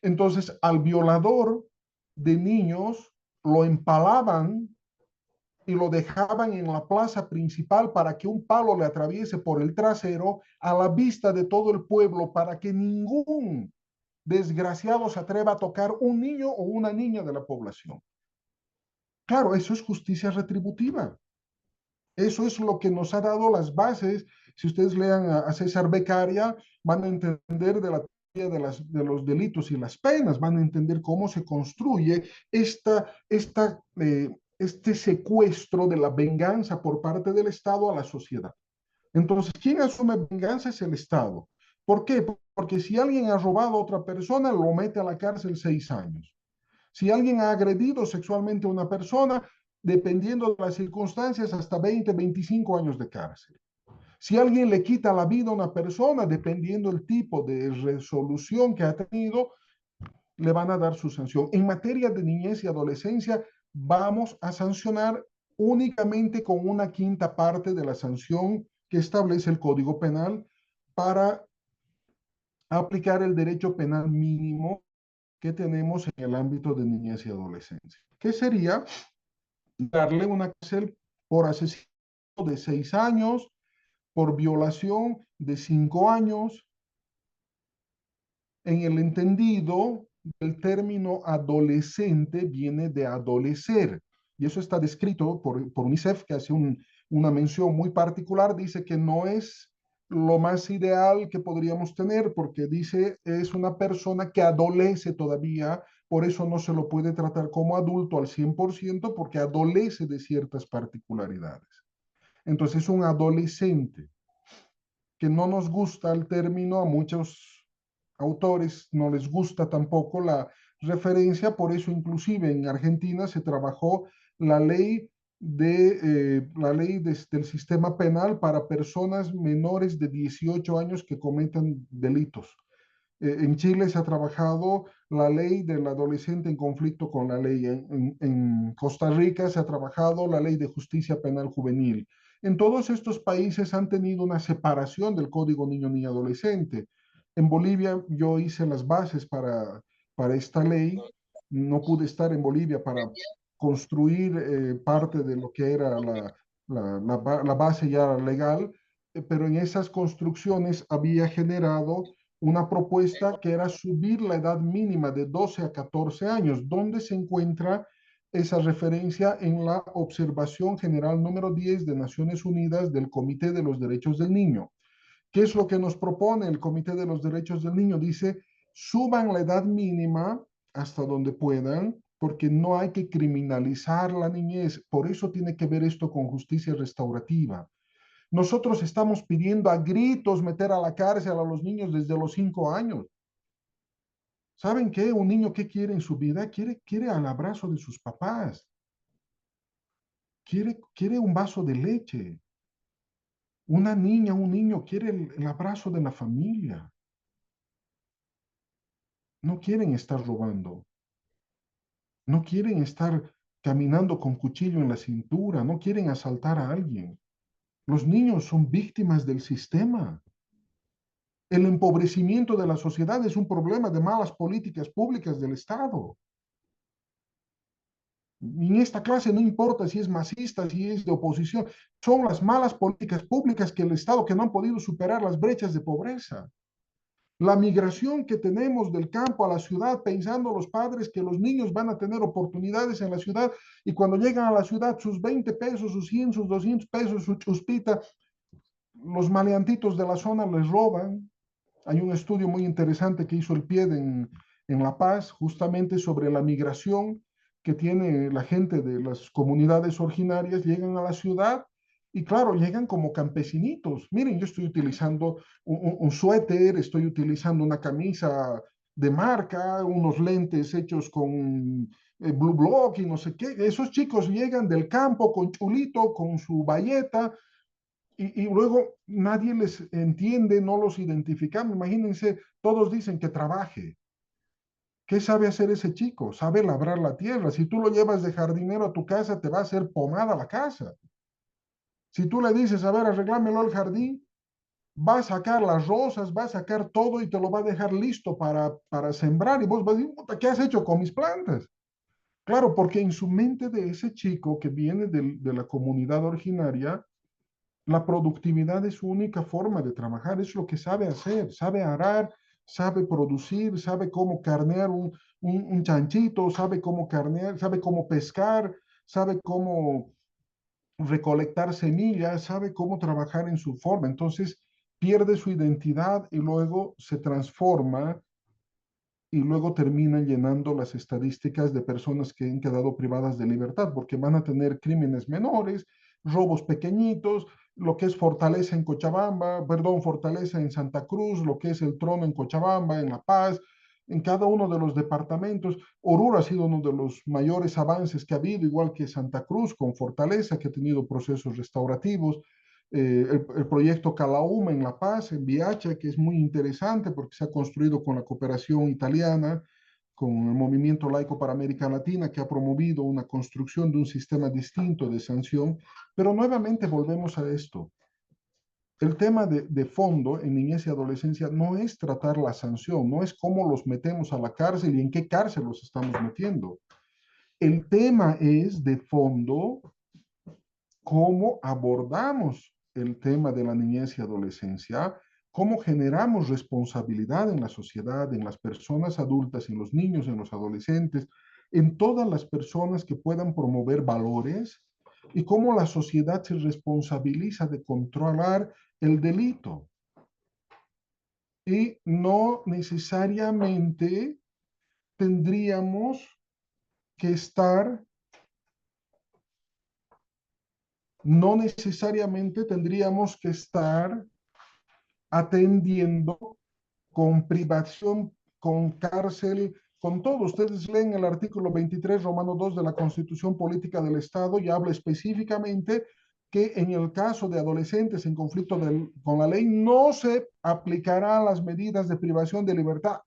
Entonces, al violador de niños lo empalaban y lo dejaban en la plaza principal para que un palo le atraviese por el trasero a la vista de todo el pueblo para que ningún desgraciado se atreva a tocar un niño o una niña de la población. Claro, eso es justicia retributiva. Eso es lo que nos ha dado las bases. Si ustedes lean a César Beccaria, van a entender de la teoría de los delitos y las penas, van a entender cómo se construye este secuestro de la venganza por parte del Estado a la sociedad. Entonces, ¿quién asume venganza? Es el Estado. ¿Por qué? Porque si alguien ha robado a otra persona, lo mete a la cárcel 6 años. Si alguien ha agredido sexualmente a una persona, dependiendo de las circunstancias, hasta 20, 25 años de cárcel. Si alguien le quita la vida a una persona, dependiendo del tipo de resolución que ha tenido, le van a dar su sanción. En materia de niñez y adolescencia, vamos a sancionar únicamente con una quinta parte de la sanción que establece el Código Penal para aplicar el derecho penal mínimo que tenemos en el ámbito de niñez y adolescencia, que sería darle una cárcel por asesinato de 6 años, por violación de 5 añs, en el entendido del término adolescente viene de adolecer. Y eso está descrito por UNICEF, que hace una mención muy particular, dice que no es lo más ideal que podríamos tener, porque dice es una persona que adolece todavía, por eso no se lo puede tratar como adulto al 100%, porque adolece de ciertas particularidades. Entonces es un adolescente, que no nos gusta el término, a muchos autores no les gusta tampoco la referencia, por eso inclusive en Argentina se trabajó la ley del sistema penal para personas menores de 18 años que cometan delitos. En Chile se ha trabajado la ley del adolescente en conflicto con la ley. En Costa Rica se ha trabajado la ley de justicia penal juvenil. En todos estos países han tenido una separación del Código Niño Niña Adolescente. En Bolivia yo hice las bases para esta ley. No pude estar en Bolivia para construir parte de lo que era la base ya legal, pero en esas construcciones había generado una propuesta que era subir la edad mínima de 12 a 14 años, donde se encuentra esa referencia en la Observación General número 10 de Naciones Unidas del Comité de los Derechos del Niño. ¿Qué es lo que nos propone el Comité de los Derechos del Niño? Dice, suban la edad mínima hasta donde puedan, porque no hay que criminalizar la niñez. Por eso tiene que ver esto con justicia restaurativa. Nosotros estamos pidiendo a gritos meter a la cárcel a los niños desde los 5 años. ¿Saben qué? Un niño, ¿qué quiere en su vida? Quiere al abrazo de sus papás. Quiere un vaso de leche. Una niña, un niño quiere el abrazo de la familia. No quieren estar robando. No quieren estar caminando con cuchillo en la cintura. No quieren asaltar a alguien. Los niños son víctimas del sistema. El empobrecimiento de la sociedad es un problema de malas políticas públicas del Estado. En esta clase no importa si es masista, si es de oposición, son las malas políticas públicas que el Estado que no han podido superar las brechas de pobreza. La migración que tenemos del campo a la ciudad, pensando los padres que los niños van a tener oportunidades en la ciudad y cuando llegan a la ciudad sus 20 pesos, sus 100, sus 200 pesos, su chuspita, los maleantitos de la zona les roban. Hay un estudio muy interesante que hizo el PIED en La Paz, justamente sobre la migración que tiene la gente de las comunidades originarias, llegan a la ciudad y claro, llegan como campesinitos. Miren, yo estoy utilizando un suéter, estoy utilizando una camisa de marca, unos lentes hechos con Blue Block y no sé qué. Esos chicos llegan del campo con chulito, con su bayeta, y luego nadie les entiende, no los identificamos. Imagínense, todos dicen que trabaje. ¿Qué sabe hacer ese chico? Sabe labrar la tierra. Si tú lo llevas de jardinero a tu casa, te va a hacer pomada la casa. Si tú le dices, a ver, arreglámelo el jardín, va a sacar las rosas, va a sacar todo y te lo va a dejar listo para sembrar. Y vos vas a decir, ¿qué has hecho con mis plantas? Claro, porque en su mente de ese chico que viene de la comunidad originaria, la productividad es su única forma de trabajar, es lo que sabe hacer, sabe arar, sabe producir, sabe cómo carnear un chanchito, sabe cómo carnear, sabe cómo pescar, sabe cómo recolectar semillas, sabe cómo trabajar en su forma. Entonces pierde su identidad y luego se transforma y luego terminan llenando las estadísticas de personas que han quedado privadas de libertad, porque van a tener crímenes menores, robos pequeñitos, lo que es Fortaleza en Cochabamba, perdón, Fortaleza en Santa Cruz, lo que es el Trono en Cochabamba, en La Paz, en cada uno de los departamentos. Oruro ha sido uno de los mayores avances que ha habido, igual que Santa Cruz con Fortaleza, que ha tenido procesos restaurativos. El proyecto Calauma en La Paz, en Viacha, que es muy interesante porque se ha construido con la cooperación italiana, con el Movimiento Laico para América Latina, que ha promovido una construcción de un sistema distinto de sanción. Pero nuevamente volvemos a esto. El tema de fondo en niñez y adolescencia no es tratar la sanción, no es cómo los metemos a la cárcel y en qué cárcel los estamos metiendo. El tema es de fondo cómo abordamos el tema de la niñez y adolescencia, cómo generamos responsabilidad en la sociedad, en las personas adultas, en los niños, en los adolescentes, en todas las personas que puedan promover valores y cómo la sociedad se responsabiliza de controlar el delito. Y no necesariamente tendríamos que estar, no necesariamente tendríamos que estar atendiendo con privación, con cárcel, con todo. Ustedes leen el artículo 23, Romano 2 de la Constitución Política del Estado y habla específicamente que en el caso de adolescentes en conflicto con la ley no se aplicarán las medidas de privación de libertad.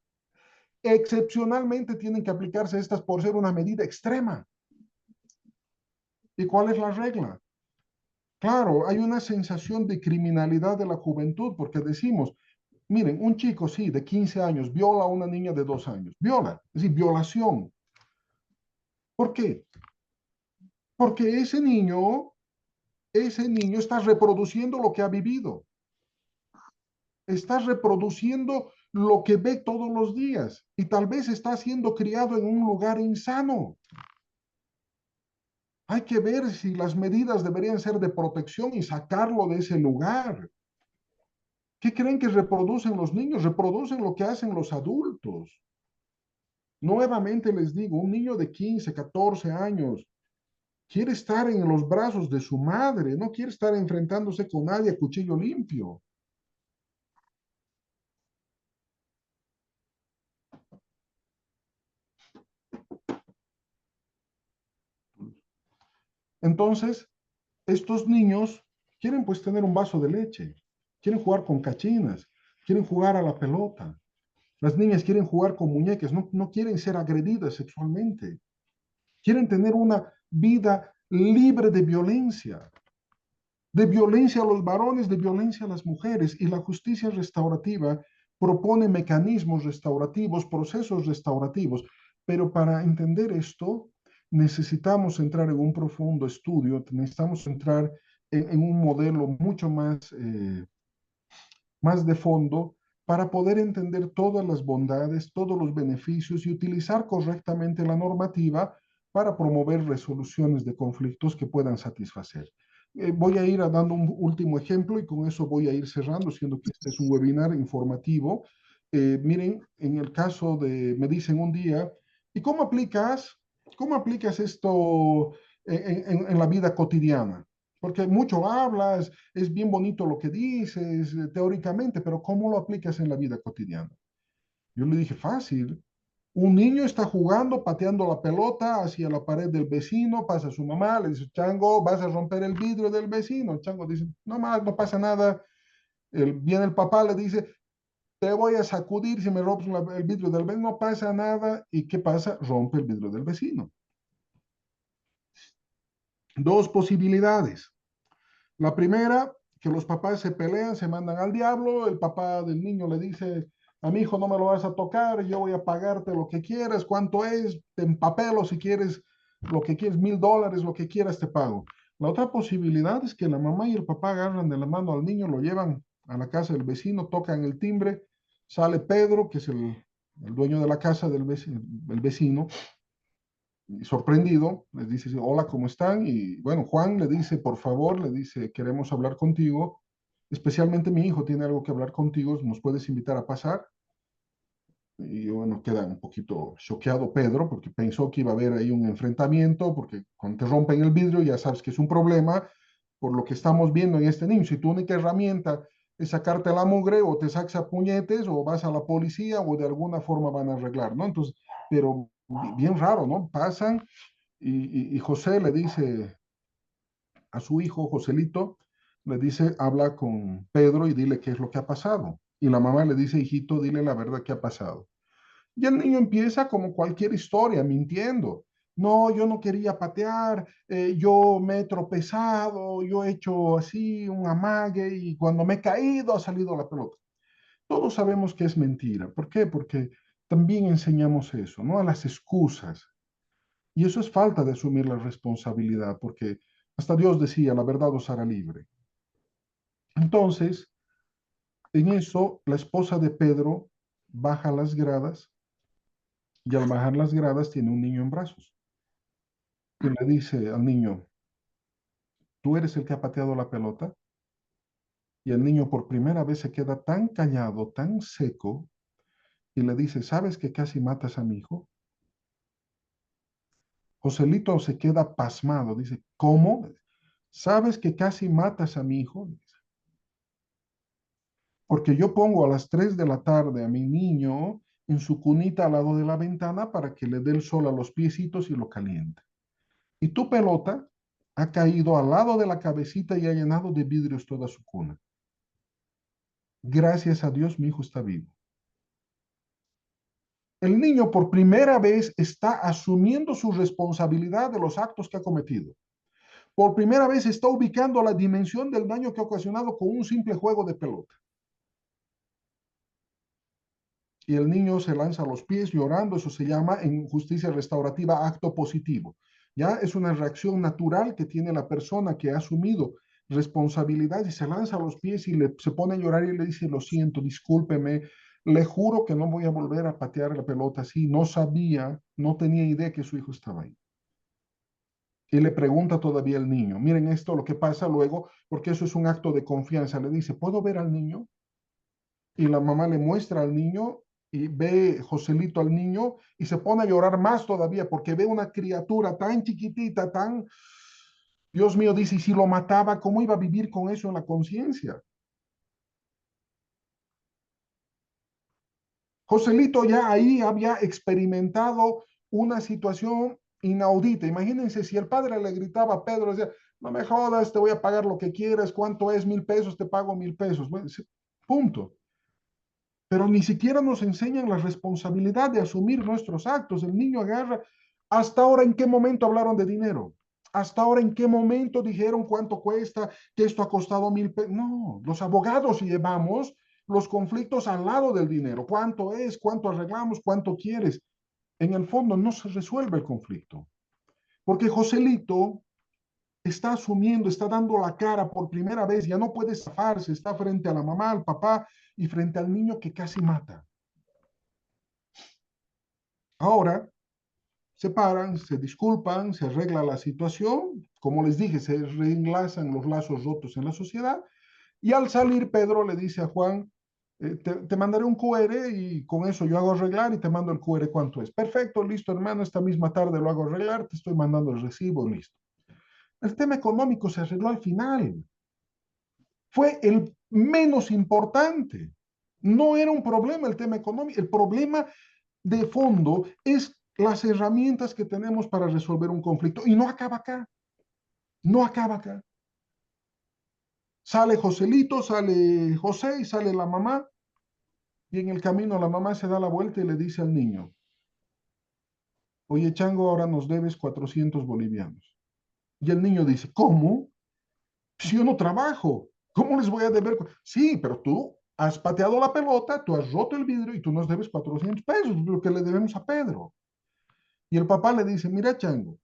Excepcionalmente tienen que aplicarse estas por ser una medida extrema. ¿Y cuál es la regla? Claro, hay una sensación de criminalidad de la juventud porque decimos, miren, un chico, sí, de 15 años, viola a una niña de 2 años. Viola, es decir, violación. ¿Por qué? Porque ese niño está reproduciendo lo que ha vivido. Está reproduciendo lo que ve todos los días y tal vez está siendo criado en un lugar insano. Hay que ver si las medidas deberían ser de protección y sacarlo de ese lugar. ¿Qué creen que reproducen los niños? Reproducen lo que hacen los adultos. Nuevamente les digo, un niño de 15, 14 años quiere estar en los brazos de su madre, no quiere estar enfrentándose con nadie a cuchillo limpio. Entonces, estos niños quieren pues tener un vaso de leche, quieren jugar con cachinas, quieren jugar a la pelota. Las niñas quieren jugar con muñecas, no quieren ser agredidas sexualmente. Quieren tener una vida libre de violencia a los varones, de violencia a las mujeres. Y la justicia restaurativa propone mecanismos restaurativos, procesos restaurativos. Pero para entender esto, necesitamos entrar en un profundo estudio, necesitamos entrar en un modelo mucho más de fondo para poder entender todas las bondades, todos los beneficios y utilizar correctamente la normativa para promover resoluciones de conflictos que puedan satisfacer. Voy a ir dando un último ejemplo y con eso voy a ir cerrando, siendo que este es un webinar informativo. Miren, en el caso de, me dicen un día, ¿y cómo aplicas esto en la vida cotidiana? Porque mucho hablas, es bien bonito lo que dices teóricamente, pero ¿cómo lo aplicas en la vida cotidiana? Yo le dije, fácil. Un niño está jugando, pateando la pelota hacia la pared del vecino, pasa su mamá, le dice, Chango, vas a romper el vidrio del vecino. Chango dice, no más, no pasa nada. Viene el papá, le dice, te voy a sacudir si me rompes el vidrio del vecino, no pasa nada. ¿Y qué pasa? Rompe el vidrio del vecino. Dos posibilidades. La primera, que los papás se pelean, se mandan al diablo, el papá del niño le dice, a mi hijo no me lo vas a tocar, yo voy a pagarte lo que quieras, ¿cuánto es? Te empapelo si quieres, lo que quieres, $1000, lo que quieras te pago. La otra posibilidad es que la mamá y el papá agarran de la mano al niño, lo llevan a la casa del vecino, tocan el timbre, sale Pedro, que es el dueño de la casa del vecino, el vecino, sorprendido, les dice, hola, ¿cómo están? Y bueno, Juan le dice, por favor, le dice, queremos hablar contigo, especialmente mi hijo tiene algo que hablar contigo, ¿nos puedes invitar a pasar? Y bueno, queda un poquito choqueado Pedro, porque pensó que iba a haber ahí un enfrentamiento, porque cuando te rompen el vidrio ya sabes que es un problema, por lo que estamos viendo en este niño. Si tu única herramienta es sacarte la mugre, o te sacas a puñetes, o vas a la policía, o de alguna forma van a arreglar, ¿no? Entonces, pero bien raro, ¿no? Pasan y José le dice a su hijo, Joselito, le dice, habla con Pedro y dile qué es lo que ha pasado. Y la mamá le dice, hijito, dile la verdad que ha pasado. Y el niño empieza como cualquier historia, mintiendo. No, yo no quería patear, yo me he tropezado, yo he hecho así un amague y cuando me he caído ha salido la pelota. Todos sabemos que es mentira. ¿Por qué? Porque también enseñamos eso, ¿no? A las excusas. Y eso es falta de asumir la responsabilidad, porque Hasta Dios decía, la verdad os hará libre. Entonces, en eso, la esposa de Pedro baja las gradas y al bajar las gradas tiene un niño en brazos. Y le dice al niño, ¿tú eres el que ha pateado la pelota? Y el niño por primera vez se queda tan callado, tan seco, y le dice, ¿sabes que casi matas a mi hijo? Joselito se queda pasmado, dice, ¿cómo? ¿Sabes que casi matas a mi hijo? Porque yo pongo a las 3 de la tarde a mi niño en su cunita al lado de la ventana para que le dé el sol a los piecitos y lo caliente. Y tu pelota ha caído al lado de la cabecita y ha llenado de vidrios toda su cuna. Gracias a Dios mi hijo está vivo. El niño por primera vez está asumiendo su responsabilidad de los actos que ha cometido. Por primera vez está ubicando la dimensión del daño que ha ocasionado con un simple juego de pelota. Y el niño se lanza a los pies llorando, eso se llama en justicia restaurativa acto positivo. Ya es una reacción natural que tiene la persona que ha asumido responsabilidad y se lanza a los pies y se pone a llorar y le dice, lo siento, discúlpeme, le juro que no voy a volver a patear la pelota así, no sabía, no tenía idea que su hijo estaba ahí. Y le pregunta todavía al niño, miren esto, lo que pasa luego, porque eso es un acto de confianza, le dice, ¿puedo ver al niño? Y la mamá le muestra al niño y ve Joselito al niño y se pone a llorar más todavía porque ve una criatura tan chiquitita, tan, Dios mío, dice, y si lo mataba, ¿cómo iba a vivir con eso en la conciencia? Joselito ya ahí había experimentado una situación inaudita. Imagínense si el padre le gritaba a Pedro, decía, no me jodas, te voy a pagar lo que quieras, ¿cuánto es? 1,000 pesos, te pago 1,000 pesos. Bueno, punto. Pero ni siquiera nos enseñan la responsabilidad de asumir nuestros actos. El niño agarra, hasta ahora en qué momento hablaron de dinero, hasta ahora en qué momento dijeron cuánto cuesta, que esto ha costado 1,000 pesos. No, los abogados llevamos los conflictos al lado del dinero. ¿Cuánto es? ¿Cuánto arreglamos? ¿Cuánto quieres? En el fondo no se resuelve el conflicto. Porque Joselito está asumiendo, está dando la cara por primera vez, ya no puede zafarse, está frente a la mamá, al papá y frente al niño que casi mata. Ahora se paran, se disculpan, se arregla la situación, como les dije, se reenlazan los lazos rotos en la sociedad y al salir Pedro le dice a Juan, te mandaré un QR y con eso yo hago arreglar y te mando el QR cuánto es. Perfecto, listo hermano, esta misma tarde lo hago arreglar, te estoy mandando el recibo, listo. El tema económico se arregló al final. Fue el menos importante. No era un problema el tema económico, el problema de fondo es las herramientas que tenemos para resolver un conflicto. Y no acaba acá, no acaba acá. Sale Joselito, sale José y sale la mamá. Y en el camino la mamá se da la vuelta y le dice al niño, oye Chango, ahora nos debes 400 bolivianos. Y el niño dice, ¿cómo? Si yo no trabajo, ¿cómo les voy a deber? Sí, pero tú has pateado la pelota, tú has roto el vidrio y tú nos debes 400 pesos, lo que le debemos a Pedro. Y el papá le dice, mira Chango,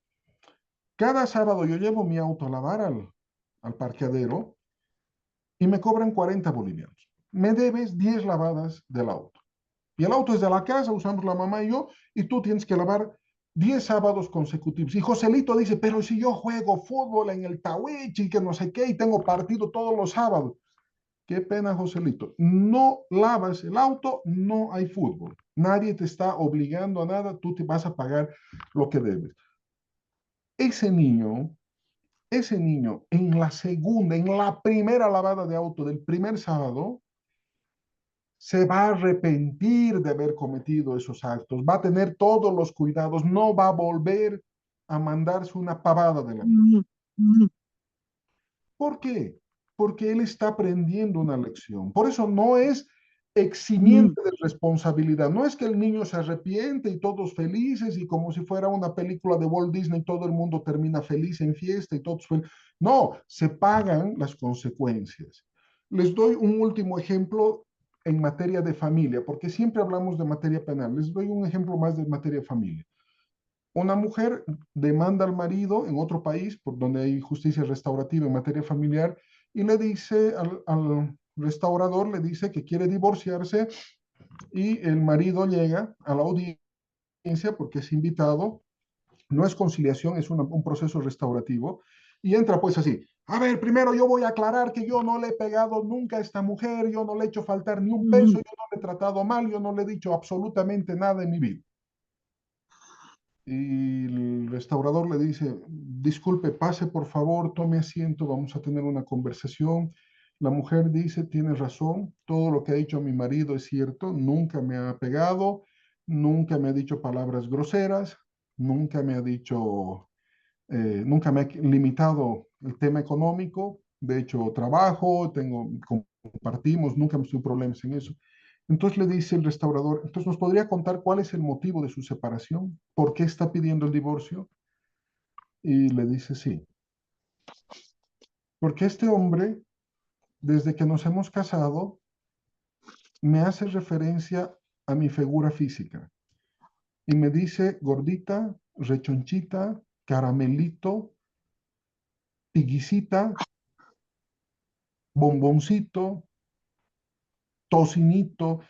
cada sábado yo llevo mi auto a lavar al parqueadero y me cobran 40 bolivianos. Me debes 10 lavadas del auto. Y el auto es de la casa, usamos la mamá y yo, y tú tienes que lavar 10 sábados consecutivos. Y Joselito dice, pero si yo juego fútbol en el Tawichi, que no sé qué, y tengo partido todos los sábados. Qué pena, Joselito. No lavas el auto, no hay fútbol. Nadie te está obligando a nada, tú te vas a pagar lo que debes. Ese niño en la segunda, en la primera lavada de auto del primer sábado, se va a arrepentir de haber cometido esos actos, va a tener todos los cuidados, no va a volver a mandarse una pavada de la vida. ¿Por qué? Porque él está aprendiendo una lección. Por eso no es eximiente de responsabilidad. No es que el niño se arrepiente y todos felices y como si fuera una película de Walt Disney, todo el mundo termina feliz en fiesta y todos felices. No, se pagan las consecuencias. Les doy un último ejemplo en materia de familia, porque siempre hablamos de materia penal. Les doy un ejemplo más de materia de familia. Una mujer demanda al marido en otro país, por donde hay justicia restaurativa en materia familiar, y le dice al restaurador, le dice que quiere divorciarse, y el marido llega a la audiencia porque es invitado. No es conciliación, es un proceso restaurativo, y entra pues así: a ver, primero yo voy a aclarar que yo no le he pegado nunca a esta mujer, yo no le he hecho faltar ni un peso, yo no le he tratado mal, yo no le he dicho absolutamente nada en mi vida. Y el restaurador le dice: disculpe, pase por favor, tome asiento, vamos a tener una conversación. La mujer dice: tiene razón, todo lo que ha dicho mi marido es cierto, nunca me ha pegado, nunca me ha dicho palabras groseras, nunca me ha dicho, nunca me ha limitado el tema económico. De hecho, trabajo, compartimos, nunca hemos tenido problemas en eso. Entonces le dice el restaurador: entonces, ¿nos podría contar cuál es el motivo de su separación? ¿Por qué está pidiendo el divorcio? Y le dice: sí, porque este hombre, desde que nos hemos casado, me hace referencia a mi figura física y me dice gordita, rechonchita, caramelito, tiguisita, bomboncito, tocinito.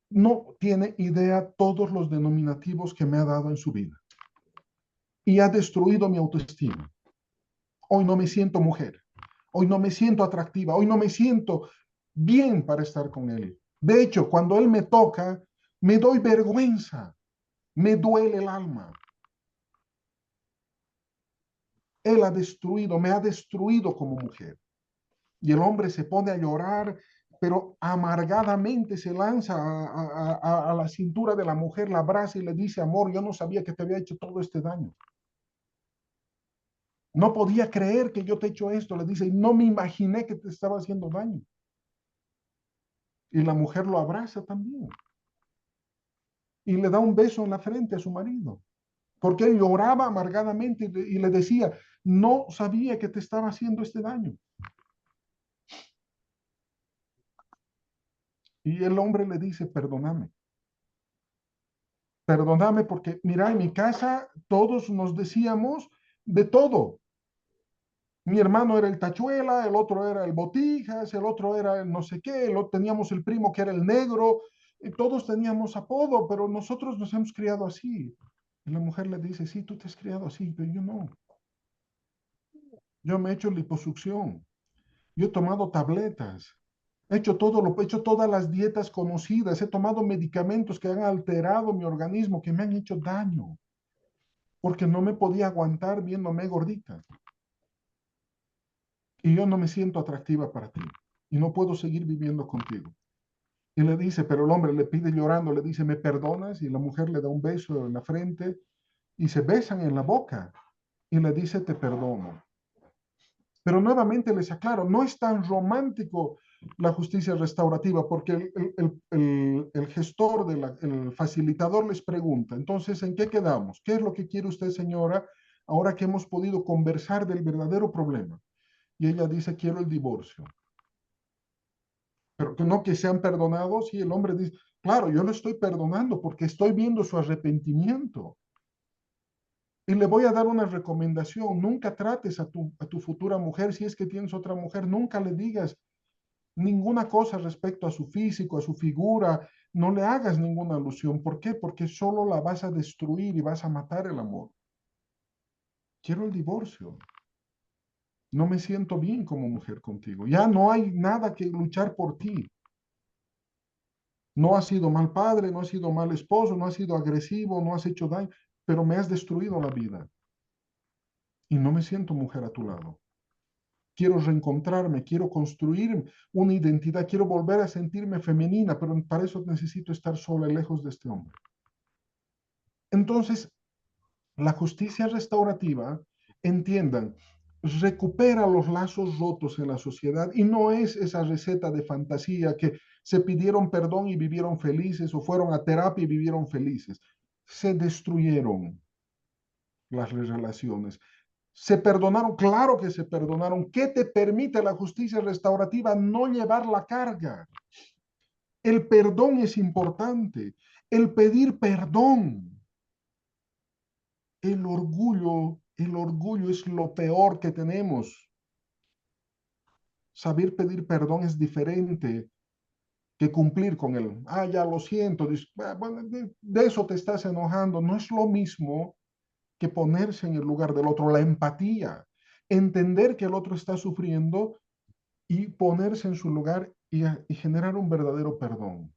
No tiene idea todos los denominativos que me ha dado en su vida. Y ha destruido mi autoestima. Hoy no me siento mujer. Hoy no me siento atractiva. Hoy no me siento bien para estar con él. De hecho, cuando él me toca, me doy vergüenza. Me duele el alma. Él ha destruido, me ha destruido como mujer. Y el hombre se pone a llorar, pero amargadamente se lanza a la cintura de la mujer, la abraza y le dice: amor, yo no sabía que te había hecho todo este daño. No podía creer que yo te he hecho esto, le dice, y no me imaginé que te estaba haciendo daño. Y la mujer lo abraza también. Y le da un beso en la frente a su marido, porque él lloraba amargadamente y le decía: no sabía que te estaba haciendo este daño. Y el hombre le dice: perdóname. Perdóname porque, mira, en mi casa todos nos decíamos de todo. Mi hermano era el tachuela, el otro era el botijas, el otro era el no sé qué, teníamos el primo que era el negro, y todos teníamos apodo, pero nosotros nos hemos criado así. Y la mujer le dice: sí, tú te has criado así, pero yo no. Yo me he hecho liposucción, yo he tomado tabletas, he hecho todas las dietas conocidas, he tomado medicamentos que han alterado mi organismo, que me han hecho daño, porque no me podía aguantar viéndome gordita. Y yo no me siento atractiva para ti y no puedo seguir viviendo contigo. Y le dice, pero el hombre le pide llorando, le dice: ¿me perdonas? Y la mujer le da un beso en la frente y se besan en la boca y le dice: te perdono. Pero nuevamente les aclaro, no es tan romántico la justicia restaurativa, porque el gestor, el facilitador les pregunta: entonces, ¿en qué quedamos? ¿Qué es lo que quiere usted, señora, ahora que hemos podido conversar del verdadero problema? Y ella dice: quiero el divorcio. Pero que no que sean perdonados. Y el hombre dice: claro, yo lo estoy perdonando porque estoy viendo su arrepentimiento. Y le voy a dar una recomendación: nunca trates a tu futura mujer, si es que tienes otra mujer, nunca le digas ninguna cosa respecto a su físico, a su figura, no le hagas ninguna alusión. ¿Por qué? Porque solo la vas a destruir y vas a matar el amor. Quiero el divorcio. No me siento bien como mujer contigo. Ya no hay nada que luchar por ti. No has sido mal padre, no has sido mal esposo, no has sido agresivo, no has hecho daño, pero me has destruido la vida. Y no me siento mujer a tu lado. Quiero reencontrarme, quiero construir una identidad, quiero volver a sentirme femenina, pero para eso necesito estar sola y lejos de este hombre. Entonces, la justicia restaurativa, entiendan, recupera los lazos rotos en la sociedad y no es esa receta de fantasía que se pidieron perdón y vivieron felices o fueron a terapia y vivieron felices. Se destruyeron las relaciones. ¿Se perdonaron? Claro que se perdonaron. ¿Qué te permite la justicia restaurativa? No llevar la carga. El perdón es importante. El pedir perdón. El orgullo es lo peor que tenemos. Saber pedir perdón es diferente que cumplir con él. Ah, ya lo siento. Bueno, de eso te estás enojando. No es lo mismo que ponerse en el lugar del otro, la empatía, entender que el otro está sufriendo y ponerse en su lugar y generar un verdadero perdón.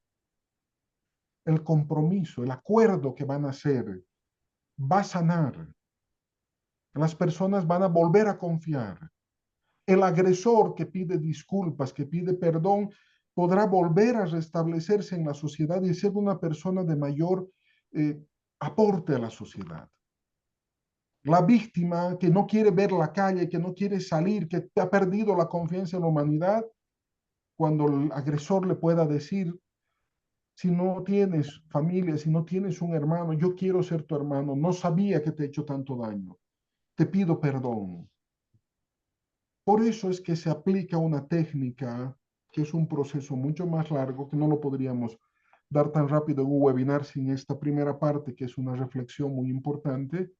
El compromiso, el acuerdo que van a hacer va a sanar. Las personas van a volver a confiar. El agresor que pide disculpas, que pide perdón, podrá volver a restablecerse en la sociedad y ser una persona de mayor aporte a la sociedad. La víctima que no quiere ver la calle, que no quiere salir, que ha perdido la confianza en la humanidad, cuando el agresor le pueda decir, si no tienes familia, si no tienes un hermano, yo quiero ser tu hermano, no sabía que te he hecho tanto daño, te pido perdón. Por eso es que se aplica una técnica que es un proceso mucho más largo, que no lo podríamos dar tan rápido en un webinar sin esta primera parte, que es una reflexión muy importante,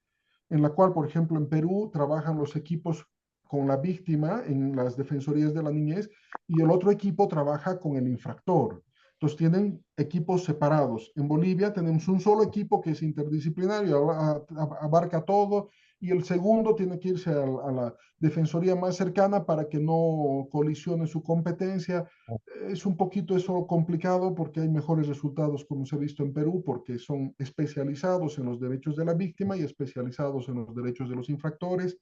en la cual, por ejemplo, en Perú trabajan los equipos con la víctima en las defensorías de la niñez y el otro equipo trabaja con el infractor. Entonces tienen equipos separados. En Bolivia tenemos un solo equipo que es interdisciplinario, abarca todo, y el segundo tiene que irse a la defensoría más cercana para que no colisione su competencia. Es un poquito eso complicado porque hay mejores resultados, como se ha visto en Perú, porque son especializados en los derechos de la víctima y especializados en los derechos de los infractores.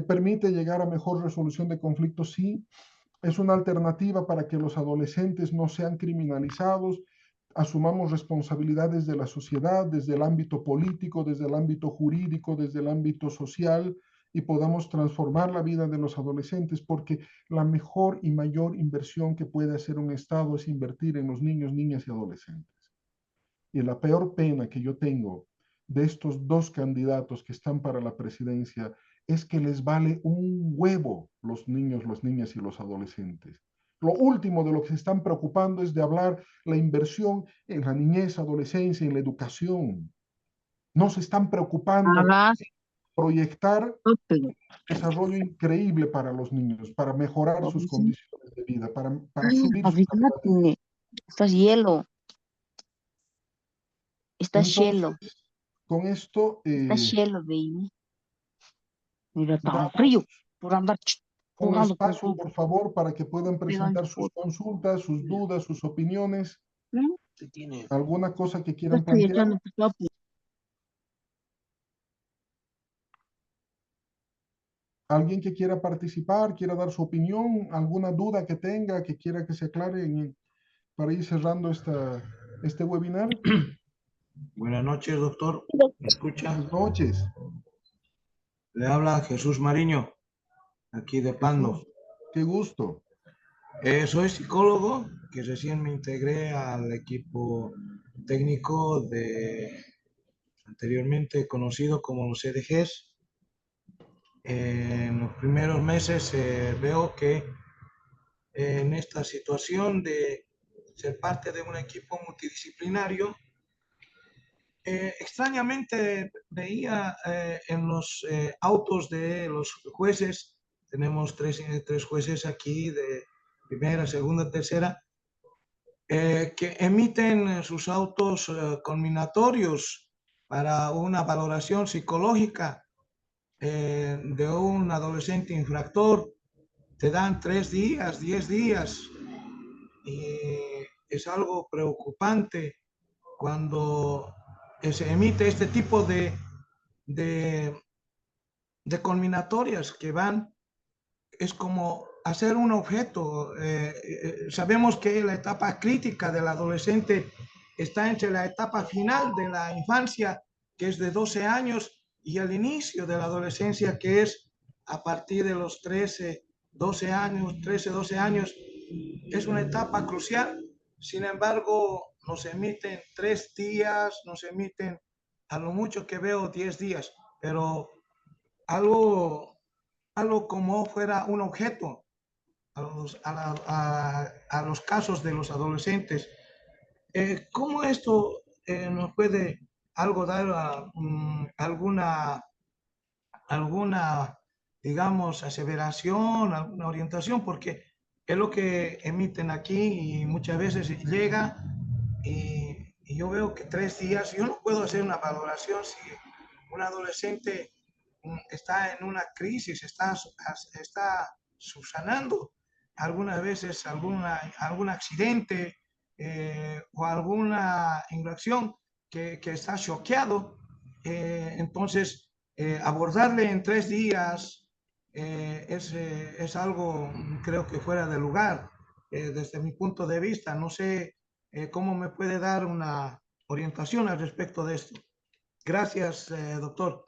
Permite llegar a mejor resolución de conflictos, sí. Es una alternativa para que los adolescentes no sean criminalizados, asumamos responsabilidades de la sociedad, desde el ámbito político, desde el ámbito jurídico, desde el ámbito social, y podamos transformar la vida de los adolescentes, porque la mejor y mayor inversión que puede hacer un Estado es invertir en los niños, niñas y adolescentes. Y la peor pena que yo tengo de estos dos candidatos que están para la presidencia es que les vale un huevo los niños, las niñas y los adolescentes. Lo último de lo que se están preocupando es de hablar la inversión en la niñez, adolescencia, en la educación. No se están preocupando Hagas, de proyectar pero desarrollo increíble para los niños, para mejorar sus condiciones de vida, para subir su calidad de vida. avísate, estás hielo, estás Entonces, hielo, con esto estás hielo, baby. Mira, tan damos frío por andar un jugando con espacio, por favor, para que puedan pegando presentar sus fotos. consultas, sus dudas, sus opiniones, ¿No? alguna cosa que Yo quieran estoy plantear. echando papu. Alguien que quiera participar, quiera dar su opinión, alguna duda que tenga, que quiera que se aclare para ir cerrando este webinar. Buenas noches, doctor. ¿Me escucha? Buenas noches. Le habla Jesús Mariño, aquí de Pando. Jesús, qué gusto. Soy psicólogo, que recién me integré al equipo técnico anteriormente conocido como los CDGs. En los primeros meses veo que en esta situación de ser parte de un equipo multidisciplinario, extrañamente veía en los autos de los jueces, tenemos tres jueces aquí de primera, segunda, tercera, que emiten sus autos culminatorios para una valoración psicológica de un adolescente infractor. Te dan 3 días, 10 días, y es algo preocupante cuando se emite este tipo de, de culminatorias que van, es como hacer un objeto. Sabemos que la etapa crítica del adolescente está entre la etapa final de la infancia, que es de 12 años, y el inicio de la adolescencia, que es a partir de los 13, 12 años, 13, 12 años. Es una etapa crucial. Sin embargo, nos emiten 3 días, nos emiten a lo mucho que veo 10 días, pero algo, algo como fuera un objeto a los casos de los adolescentes. ¿Cómo esto nos puede algo dar alguna, digamos, aseveración, alguna orientación, porque es lo que emiten aquí y muchas veces llega y yo veo que 3 días, yo no puedo hacer una valoración si un adolescente está en una crisis, está subsanando algunas veces algún accidente o alguna infracción que está choqueado. Entonces, abordarle en 3 días es algo, creo que fuera de lugar, desde mi punto de vista. No sé cómo me puede dar una orientación al respecto de esto. Gracias, doctor.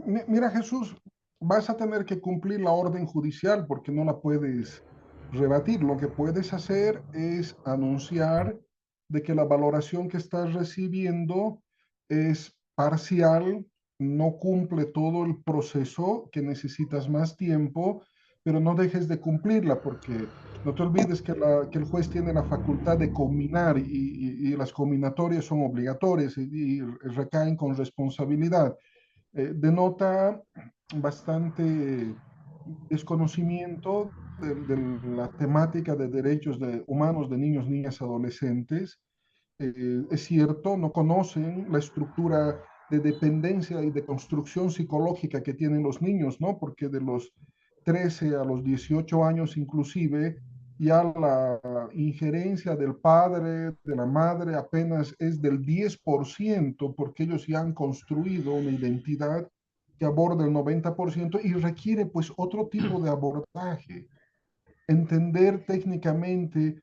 Mira, Jesús, vas a tener que cumplir la orden judicial porque no la puedes rebatir. Lo que puedes hacer es anunciar de que la valoración que estás recibiendo es parcial, no cumple todo el proceso, que necesitas más tiempo, pero no dejes de cumplirla porque no te olvides que el juez tiene la facultad de comminar y las combinatorias son obligatorias y recaen con responsabilidad. Denota bastante desconocimiento de la temática de derechos humanos de niños, niñas, adolescentes. Es cierto, no conocen la estructura de dependencia y de construcción psicológica que tienen los niños, ¿no? Porque de los 13 a los 18 años inclusive, ya la injerencia del padre, de la madre, apenas es del 10%, porque ellos ya han construido una identidad que aborda el 90% y requiere pues otro tipo de abordaje. Entender técnicamente